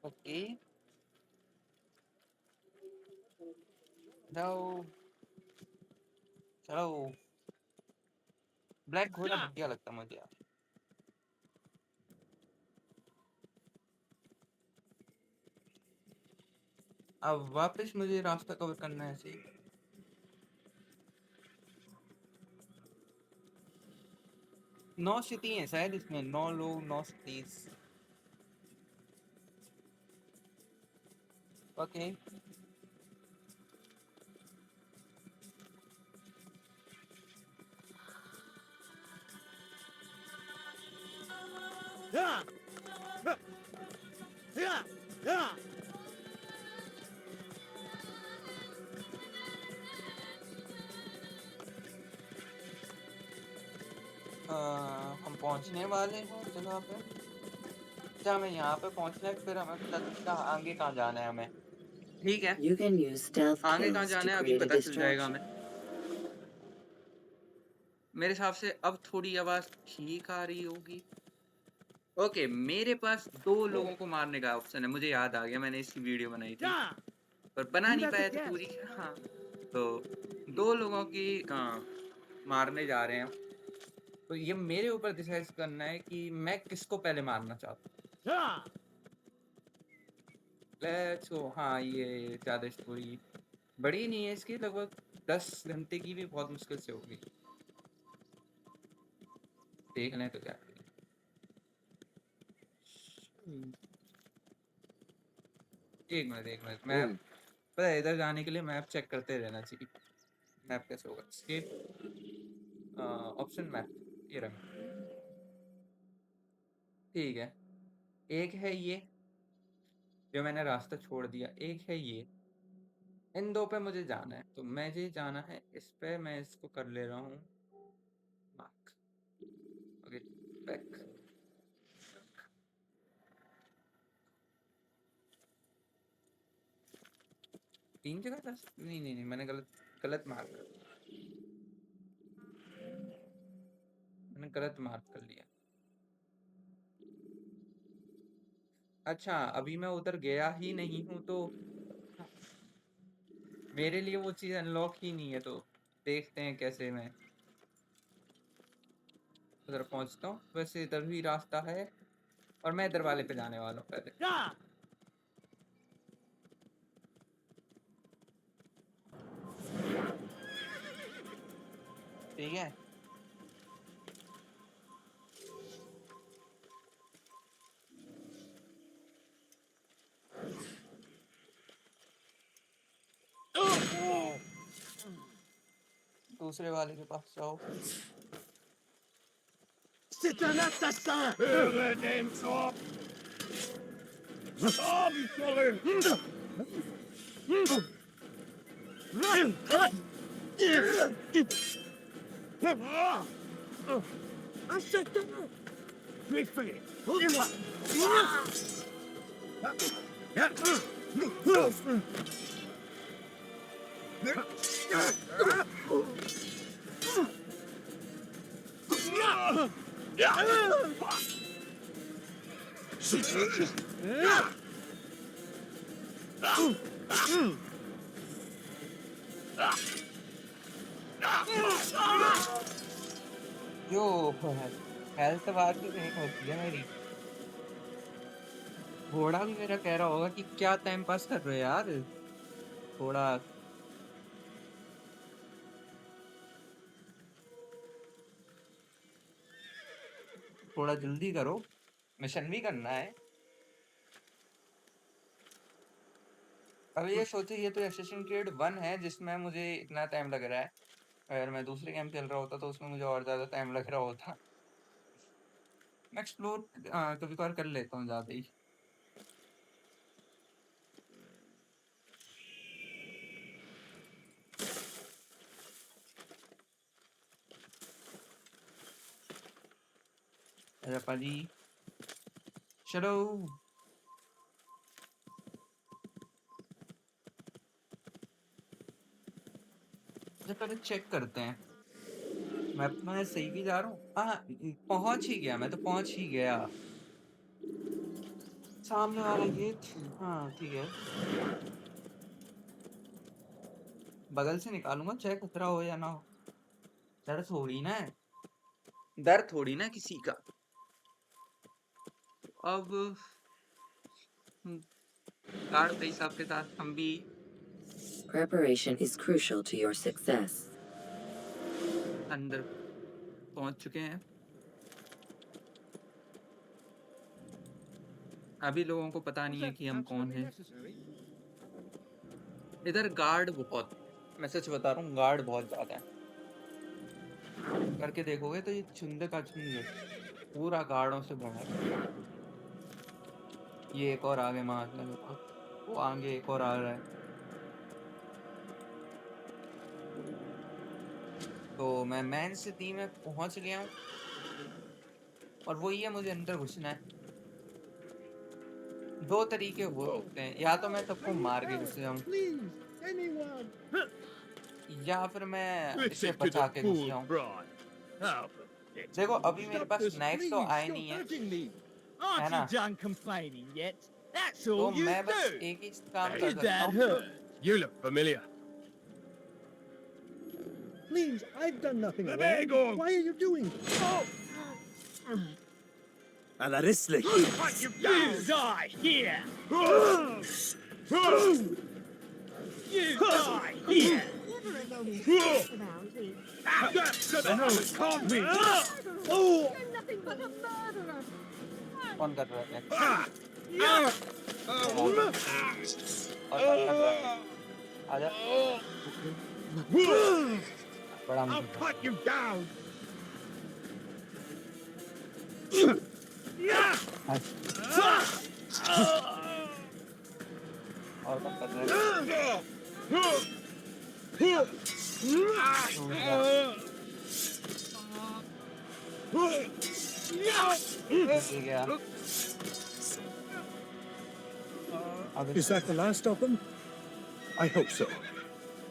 A: Okay, जाओ चलो। ब्लैक घोड़ा बढ़िया लगता है मुझे यार। अब वापस मुझे रास्ता कवर करना है ऐसे ही। 9 सिटी हैं शायद इसमें, 9 लोग 9 सिटीज। ओके हम पहुंचने वाले हैं जगह पे। अच्छा हमें यहाँ पे पहुंचना है, फिर हमें पता चलता आगे कहाँ जाना है हमें। ठीक है,
K: You can use stealth
A: आगे कहाँ
K: kills
A: जाना
K: to
A: है अभी
K: create a
A: पता चल जाएगा हमें।
K: distraction.
A: मेरे हिसाब से अब थोड़ी आवाज ठीक आ रही होगी। ओके, मेरे पास 2 लोगों को मारने का ऑप्शन है। मुझे याद आ गया, मैंने इसकी वीडियो बनाई थी पर बना नहीं पाया था पूरी। हाँ, तो 2 लोगों की मारने जा रहे हैं। तो ये मेरे ऊपर डिसाइड करना है कि मैं किसको पहले मारना चाहता हूँ। Let's go. हाँ, ये ज़्यादा स्टोरी बड़ी नहीं है इसकी, लगभग 10 घंटे की भी बहुत मुश्किल से होगी। देख लें तो क्या करें। एक मिनट मैं पता है इधर जाने के लिए मैप चेक करते रहना चाहिए। मैप कैसे होगा? स्केप ऑप्शन मैप, ये रहा। ठीक है, एक है ये जो मैंने रास्ता छोड़ दिया, एक है ये। इन 2 पे मुझे जाना है, तो मुझे जाना है इस पे। मैं इसको कर ले रहा हूँ मार्क। Okay, back. 3 जगह था। नहीं, मैंने गलत मार्क कर लिया। अच्छा, अभी मैं उधर गया ही नहीं हूँ तो मेरे लिए वो चीज़ अनलॉक ही नहीं है। तो देखते हैं कैसे मैं उधर पहुँचता हूँ। वैसे इधर भी रास्ता है और मैं इधर वाले पे जाने वाला हूँ पहले। ठीक है, दूसरे वाले के पास जाओ।
C: C'est un assassin! Redemption! Un satan! Griffin!
A: जो हेल्थ बार भी नहीं होती है मेरी। घोड़ा भी मेरा कह रहा होगा कि क्या टाइम पास कर रहे हो यार, थोड़ा थोड़ा जल्दी करो, मिशन भी करना है। अब ये सोचो, ये तो एसेसिन क्रीड 1 है जिसमें मुझे इतना टाइम लग रहा है। अगर मैं दूसरे गेम खेल रहा होता तो उसमें मुझे और ज़्यादा टाइम लग रहा होता। मैं एक्सप्लोर कभी कभार कर लेता हूँ ज़्यादा ही। अरे पाजी, चलो। अच्छा पहले चेक करते हैं मैप में सही भी जा रहा हूँ। हाँ, पहुंच ही गया, मैं तो पहुंच ही गया। सामने वाला गेट, हाँ ठीक है। बगल से निकालूंगा चाहे खतरा हो या ना हो। डर थोड़ी ना है, डर थोड़ी ना किसी का। अब कार्ड के हिसाब के साथ हम भी
K: Preparation is crucial to your success.
A: अंदर पहुंच चुके हैं। अभी लोगों को पता नहीं है कि हम कौन हैं। इधर गार्ड बहुत, मैं सच बता रहा हूँ, गार्ड बहुत ज्यादा है। करके देखोगे तो ये चुंदे का चुंदे पूरा गार्डों से भरा है। ये एक और आगे मारता है, वो आगे एक और आ रहा है। तो मैं मैन सिटी में पहुंच गया हूँ और वही है, मुझे अंदर घुसना है। दो तरीके हो सकते हैं, या तो मैं सबको मार के घुस जाऊं, या फिर मैं इसे बचा के घुस जाऊं। देखो अभी मेरे पास नाइफ तो आए नहीं है, है ना? तो मैं बस एक ही काम कर सकता हूँ।
C: You look familiar.
H: Please, I've done nothing wrong. Why are you doing this?
C: Alarislik. You die here. You die here. Can't be.
D: You're nothing but a murderer.
A: कौन कर रहा है? आजा। बड़ा
C: I'll cut you down.
A: और कौन कर रहा है? ठीक है।
B: Is that the last of them? I hope so.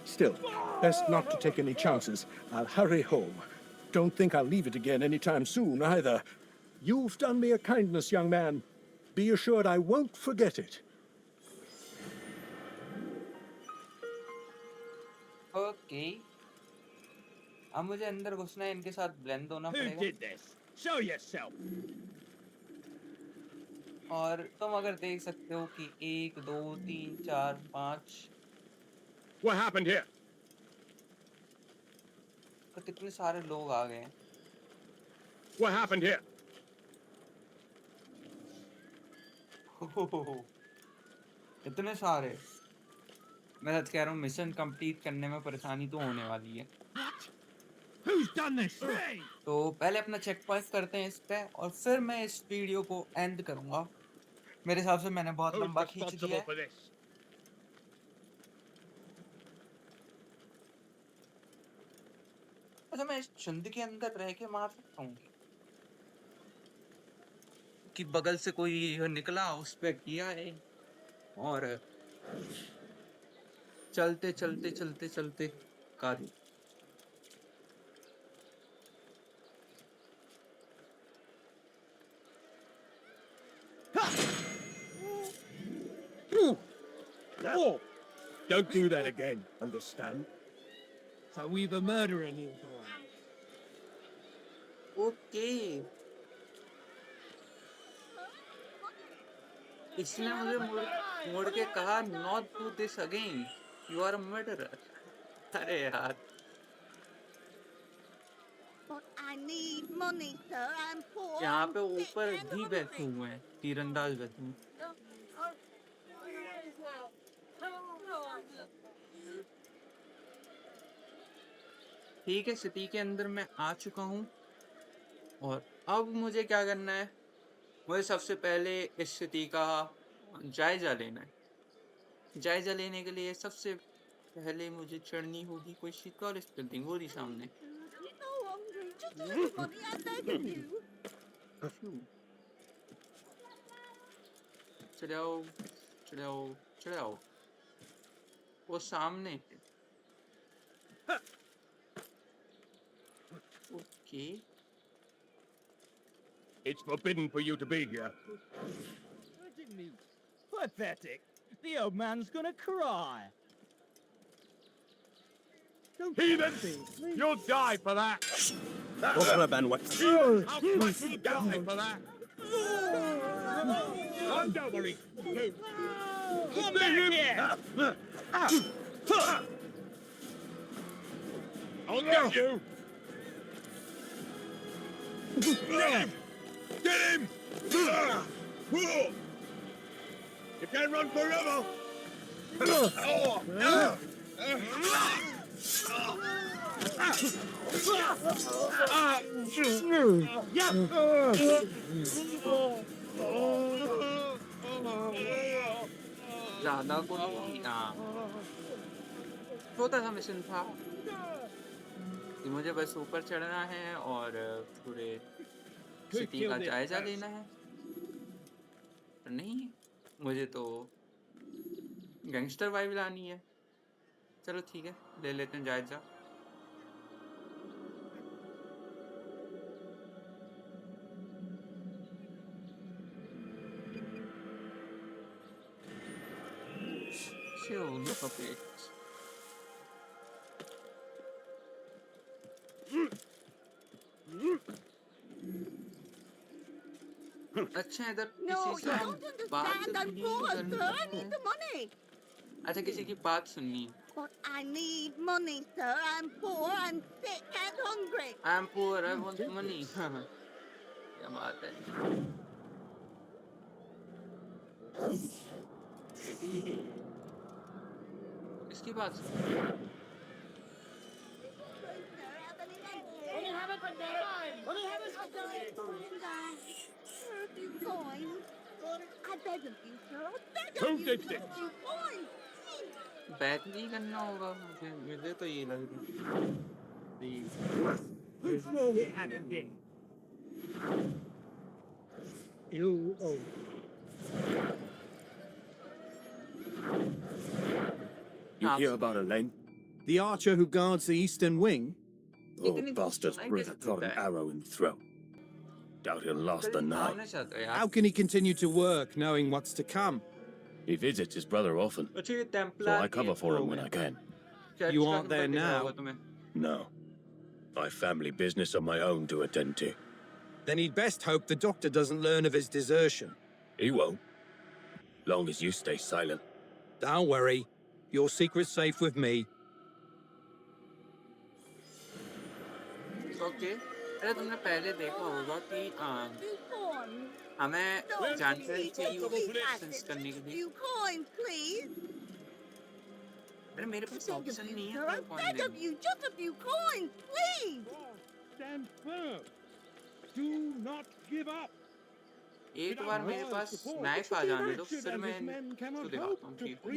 B: Still, best not to take any chances. I'll hurry home. Don't think I'll leave it again anytime soon, either. You've done me a kindness, young man. Be assured I won't forget it.
A: Okay. अब मुझे अंदर घुसना है, इनके साथ blend होना
C: Who
A: पड़ेगा।
C: did this? Show yourself.
A: और तुम अगर देख सकते हो कि 1 2 3 4 5
C: What happened here?
A: तो कितने सारे लोग आ गए हैं।
C: What happened here?
A: इतने सारे। मैं सच कह रहा हूँ, मिशन कंप्लीट करने में परेशानी तो होने वाली है।
C: Who's done this?
A: तो पहले अपना चेक पॉइंट करते हैं इस पे, और फिर मैं इस वीडियो को एंड करूंगा। मेरे हिसाब से मैंने बहुत
C: Who's
A: लंबा खींच दिया
C: responsible
A: है।
C: for this?
A: अच्छा, मैं इस चुंद के अंदर रह के मार सकता हूँ कि बगल से कोई निकला, उस पे किया है, और चलते चलते चलते चलते काट।
C: Oh, don't do that again, understand? So we've a murderer nearby.
A: Okay, इसने मुझे मोड़ के कहा, not do this again, you are a murderer. अरे यार,
D: I need money, sir. I'm poor.
A: यहाँ पे ऊपर भी बैठे हुए हैं, तीरंदाज बैठे हुए हैं। ठीक है, सिटी के अंदर मैं आ चुका हूँ और अब मुझे क्या करना है? मुझे सबसे पहले इस सिटी का जायजा लेना है। जायजा लेने के लिए सबसे पहले मुझे चढ़नी होगी कोई सिक्योरिटी बिल्डिंग, वो रही सामने।
D: Just a little money, I beg of you.
A: चढ़ाओ, चढ़ाओ, चढ़ाओ। वो सामने है। Okay.
C: It's forbidden for you to be here.
G: Hurting me. Pathetic. The old man's gonna cry.
C: Heathen! You'll die for that!
E: Oh,
C: I'll cut you down for that! Oh, don't worry.
G: Come back here!
C: I'll get you! Get him! Get him! You can't run forever!
A: ज़्यादा कोई छोटा सा mission था कि मुझे बस ऊपर चढ़ना है और पूरे सिटी का जायजा लेना है। पर नहीं, मुझे तो गैंगस्टर वाइब लानी है। चलो ठीक है, ले लेते हैं जायजा। Chill, look up it. अच्छा इधर
D: No,
A: किसी
D: you
A: से हम
D: don't
A: बात
D: understand. I'm
A: नहीं
D: poor,
A: करनी
D: sir. I
A: है।
D: need the money.
A: अच्छा किसी की बात सुननी है।
D: But I need money, sir. I'm poor, I'm sick and hungry.
A: I'm poor, I want money. क्या बात है? किसकी बात सुन?
D: A few coins. I beg of you, sir. I beg
C: Who
D: of you,
C: did
D: sir.
C: this?
D: A few coins. Please.
A: Back नहीं करना होगा मुझे तो ये लग रहा है।
E: You hear about Elaine?
H: The archer who guards the eastern wing?
E: Oh, bastard's brother got an arrow in the throat. Doubt he'll last the night.
H: How can he continue to work knowing what's to come?
E: He visits his brother often,
A: अच्छा ये
E: so
A: Templar
E: I cover for him when I can.
H: You aren't there now.
E: No. My family business of my own to attend to.
H: Then he'd best hope the doctor doesn't learn of his desertion.
E: He won't. Long as you stay silent.
H: Don't worry. Your secret's safe with me.
A: Okay अरे तुमने पहले देखा होगा कि हमें जानकारी चाहिए होगी सेंस करने के लिए।
D: Few coins, please.
A: अरे मेरे पास ऑप्शन नहीं है
D: Sir, I
A: कोई
D: beg of
A: नहीं।
D: you, just a few coins, please.
C: Stand firm. Do not give up.
A: एक बार मेरे पास नाइफ आ जाने दो फिर मैं तो दिखाता हूँ ठीक है।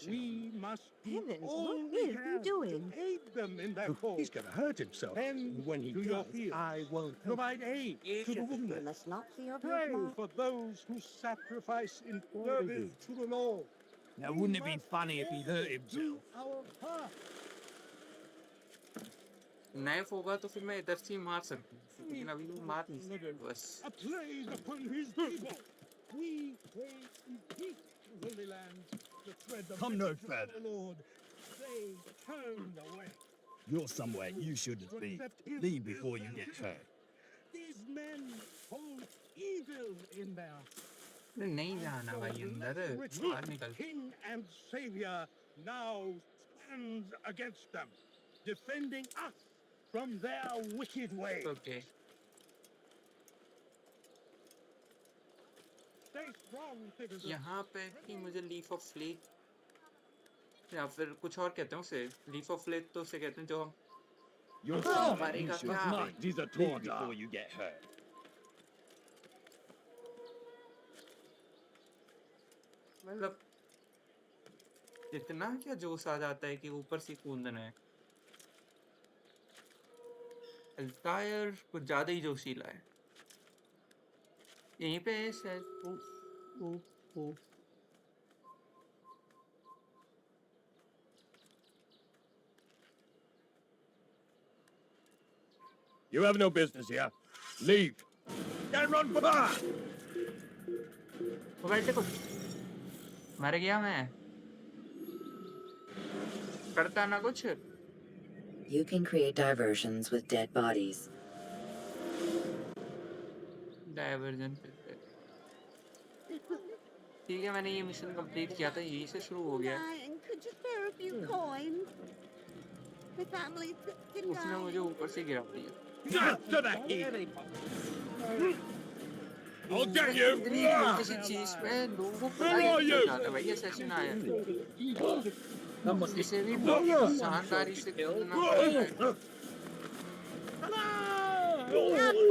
C: We must
D: Heavens,
C: all
D: what
C: we
D: is he
C: can
D: doing?
C: to aid them in their cause.
J: He's gonna hurt himself.
C: And
J: when he
C: to your
J: does,
C: healing.
J: I won't
C: Provide aid to the
D: You
C: wounded.
D: must not see your
C: Pray
D: blood.
C: for those who sacrifice in service to the Lord.
G: Now, wouldn't it be funny if he hurt
C: Do
G: himself?
C: our part.
A: Knife होगा तो फिर मैं इधर से ही मार सकता हूँ लेकिन अभी वो मार नहीं सकता बस।
C: A plague upon his people. We pray in peace to Holy Land to thread the
G: Come no
C: message of
G: further.
C: the Lord. They turned away.
G: You're somewhere you shouldn't be. Leave before you get hurt.
C: These men hold evil in their
A: अरे नहीं जाना भाई अंदर बाहर निकल।
C: King and Savior now stands against them, defending us from their wicked ways.
A: Okay
C: Stay strong, citizen.
A: यहाँ पे कि मुझे लीफ ऑफ फ्लेट या फिर कुछ और कहते हैं उसे, लीफ ऑफ फ्लेट तो उसे कहते हैं जो
C: You're
A: हमारे
C: you
A: का
C: should
A: क्या
C: not disappear before you get hurt.
A: मतलब इतना क्या जोश आ जाता है कि ऊपर से कूदना है। अल्तायर कुछ ज्यादा ही जोशीला है। यहीं पे शायद ओ
C: You have no business here. Leave. Get run for that.
A: बेटे को मर गया मैं, करता ना कुछ।
K: You can create diversions with dead bodies.
A: Diversion ठीक है, मैंने ये मिशन कंप्लीट किया था, यही से शुरू हो गया।
D: And could you spare a few coins? The family's been
A: उसने मुझे ऊपर से गिरा दिया।
C: To the heat. I'll get you.
A: इतनी किसी चीज पे लोगों को
C: Where are you?
A: जाता है भाई, ये सेशन आया इसे भी बहुत शानदारी से करना पड़ता है।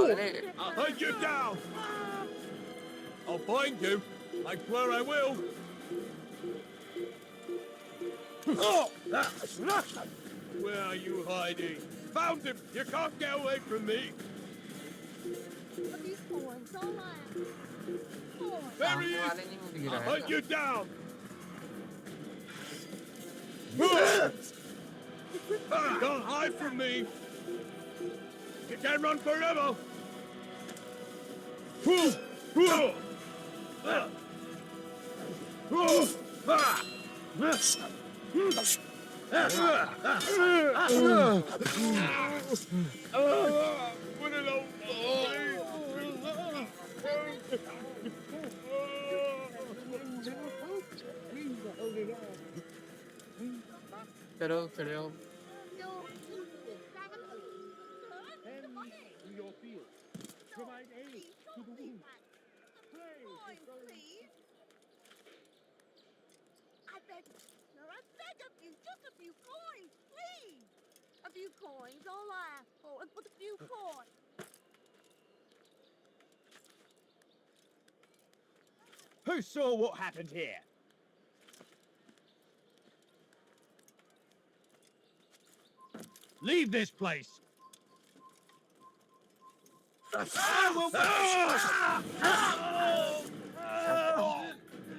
A: अरे
C: I'll hunt you down. I'll find you. I swear I will. Where are you hiding? Found him. You can't get away from me.
D: Are these coins all right? Coins.
C: There he
A: वाले
C: is.
A: नहीं मुझे
C: I'll
A: गिराया
C: hunt
A: था।
C: you down. Don't hide from me. You can't run forever. What an old
A: चलो चलो
C: to your field. Provide aid to the wounded.
D: Coins, please. I beg of you, just a few coins, please. A few coins, all I ask for is but a few coins.
C: Who saw what happened here? Leave this place.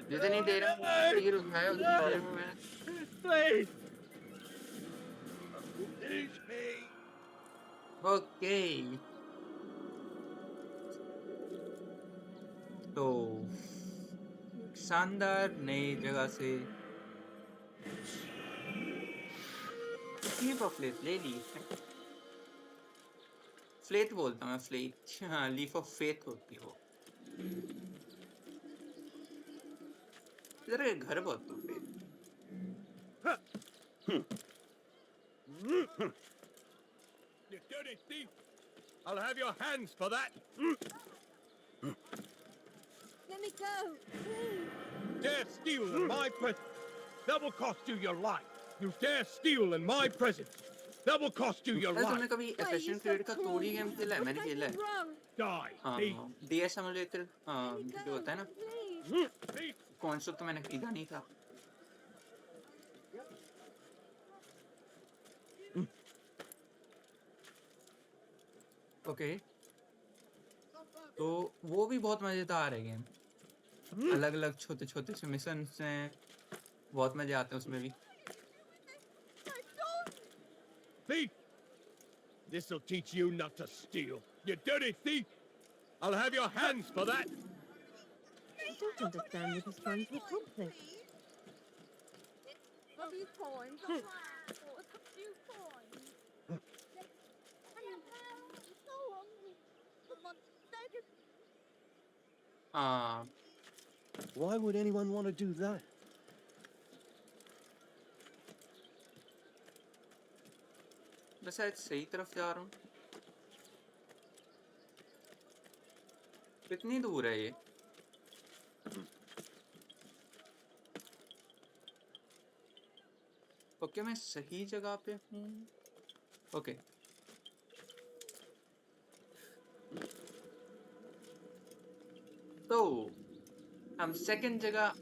A: जितनी देर तीर उठाया उतनी देर में मैं
C: Please. Release me.
A: Okay. तो शानदार नई जगह से लीफ ऑफ फ्लेट ले ली। फ्लेट बोलता हूँ मैं, फ्लेट। हाँ, लीफ ऑफ फेथ होती है वो। इधर एक घर बहुत टूटे।
C: You dirty thief! I'll have your hands for that.
D: Let me go, please.
C: Dare steal in my presence. That will cost you your life. You dare steal in my presence. That will cost you your
A: अरे तुमने
C: life.
A: कभी Assassin's Creed का 2D game खेला है? मैंने खेला है।
C: Die,
A: हाँ,
C: thief.
A: DS सिमुलेटर जो होता है ना,
C: Thief.
A: कौन-सा तो मैंने खरीदा नहीं था। ओके, तो वो भी बहुत मजेदार है गेम। अलग-अलग छोटे-छोटे से मिशंस हैं, बहुत मजे आते हैं उसमें भी।
C: Thief! This'll teach you not to steal. You dirty thief! I'll have your hands for that.
M: I don't understand what he's trying to accomplish.
D: A few coins, all I ask for is a few coins. So hungry. For my sake.
A: हाँ,
E: Why would anyone want to do that?
A: मैं शायद सही तरफ जा रहा हूँ। कितनी दूर है ये? ओके मैं सही जगह पे हूँ। ओके तो हम सेकंड जगह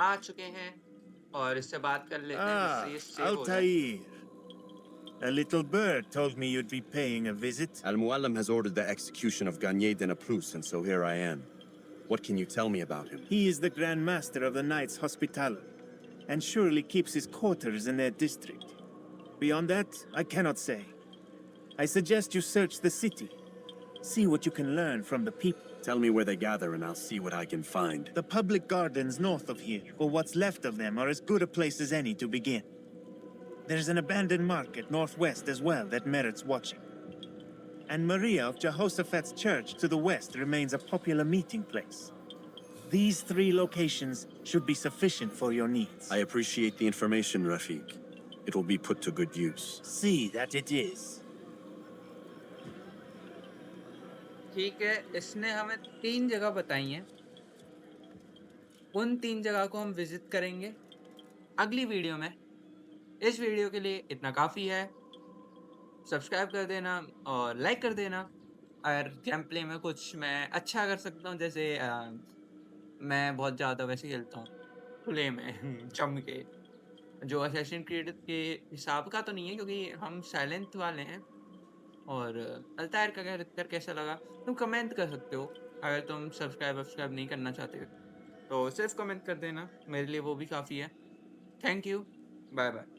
A: आ चुके हैं और इससे बात कर लेते हैं जिससे ये सेव हो जाए।
O: Altair. A little bird told me you'd be paying a visit.
P: Al-Mualim has ordered the execution of Garnier de Naplouse, and so here I am. What can you tell me about him?
O: He is the Grand Master of the Knights Hospitaller, and surely keeps his quarters in their district. Beyond that, I cannot say. I suggest you search the city. See what you can learn from the people.
P: Tell me where they gather, and I'll see what I can find.
O: The public gardens north of here, or what's left of them, are as good a place as any to begin. There's an abandoned market northwest as well that merits watching. And Maria of Jehoshaphat's church to the west remains a popular meeting place. These 3 locations should be sufficient for your needs.
P: I appreciate the information, Rafiq. It will be put to good use.
O: See that it is.
A: ठीक है, इसने हमें 3 जगह बताई हैं। उन 3 जगह को हम विजिट करेंगे अगली वीडियो में। इस वीडियो के लिए इतना काफ़ी है। सब्सक्राइब कर देना और लाइक कर देना। अगर गेम प्ले में कुछ मैं अच्छा कर सकता हूँ, जैसे मैं बहुत ज़्यादा वैसे खेलता हूँ खुले में जम के, जो असैसिन क्रीड के हिसाब का तो नहीं है क्योंकि हम साइलेंट वाले हैं। और अल्तायर का कैरेक्टर कैसा लगा तुम कमेंट कर सकते हो। अगर तुम सब्सक्राइब नहीं करना चाहते हो तो सिर्फ कमेंट कर देना, मेरे लिए वो भी काफ़ी है। Thank you, bye bye.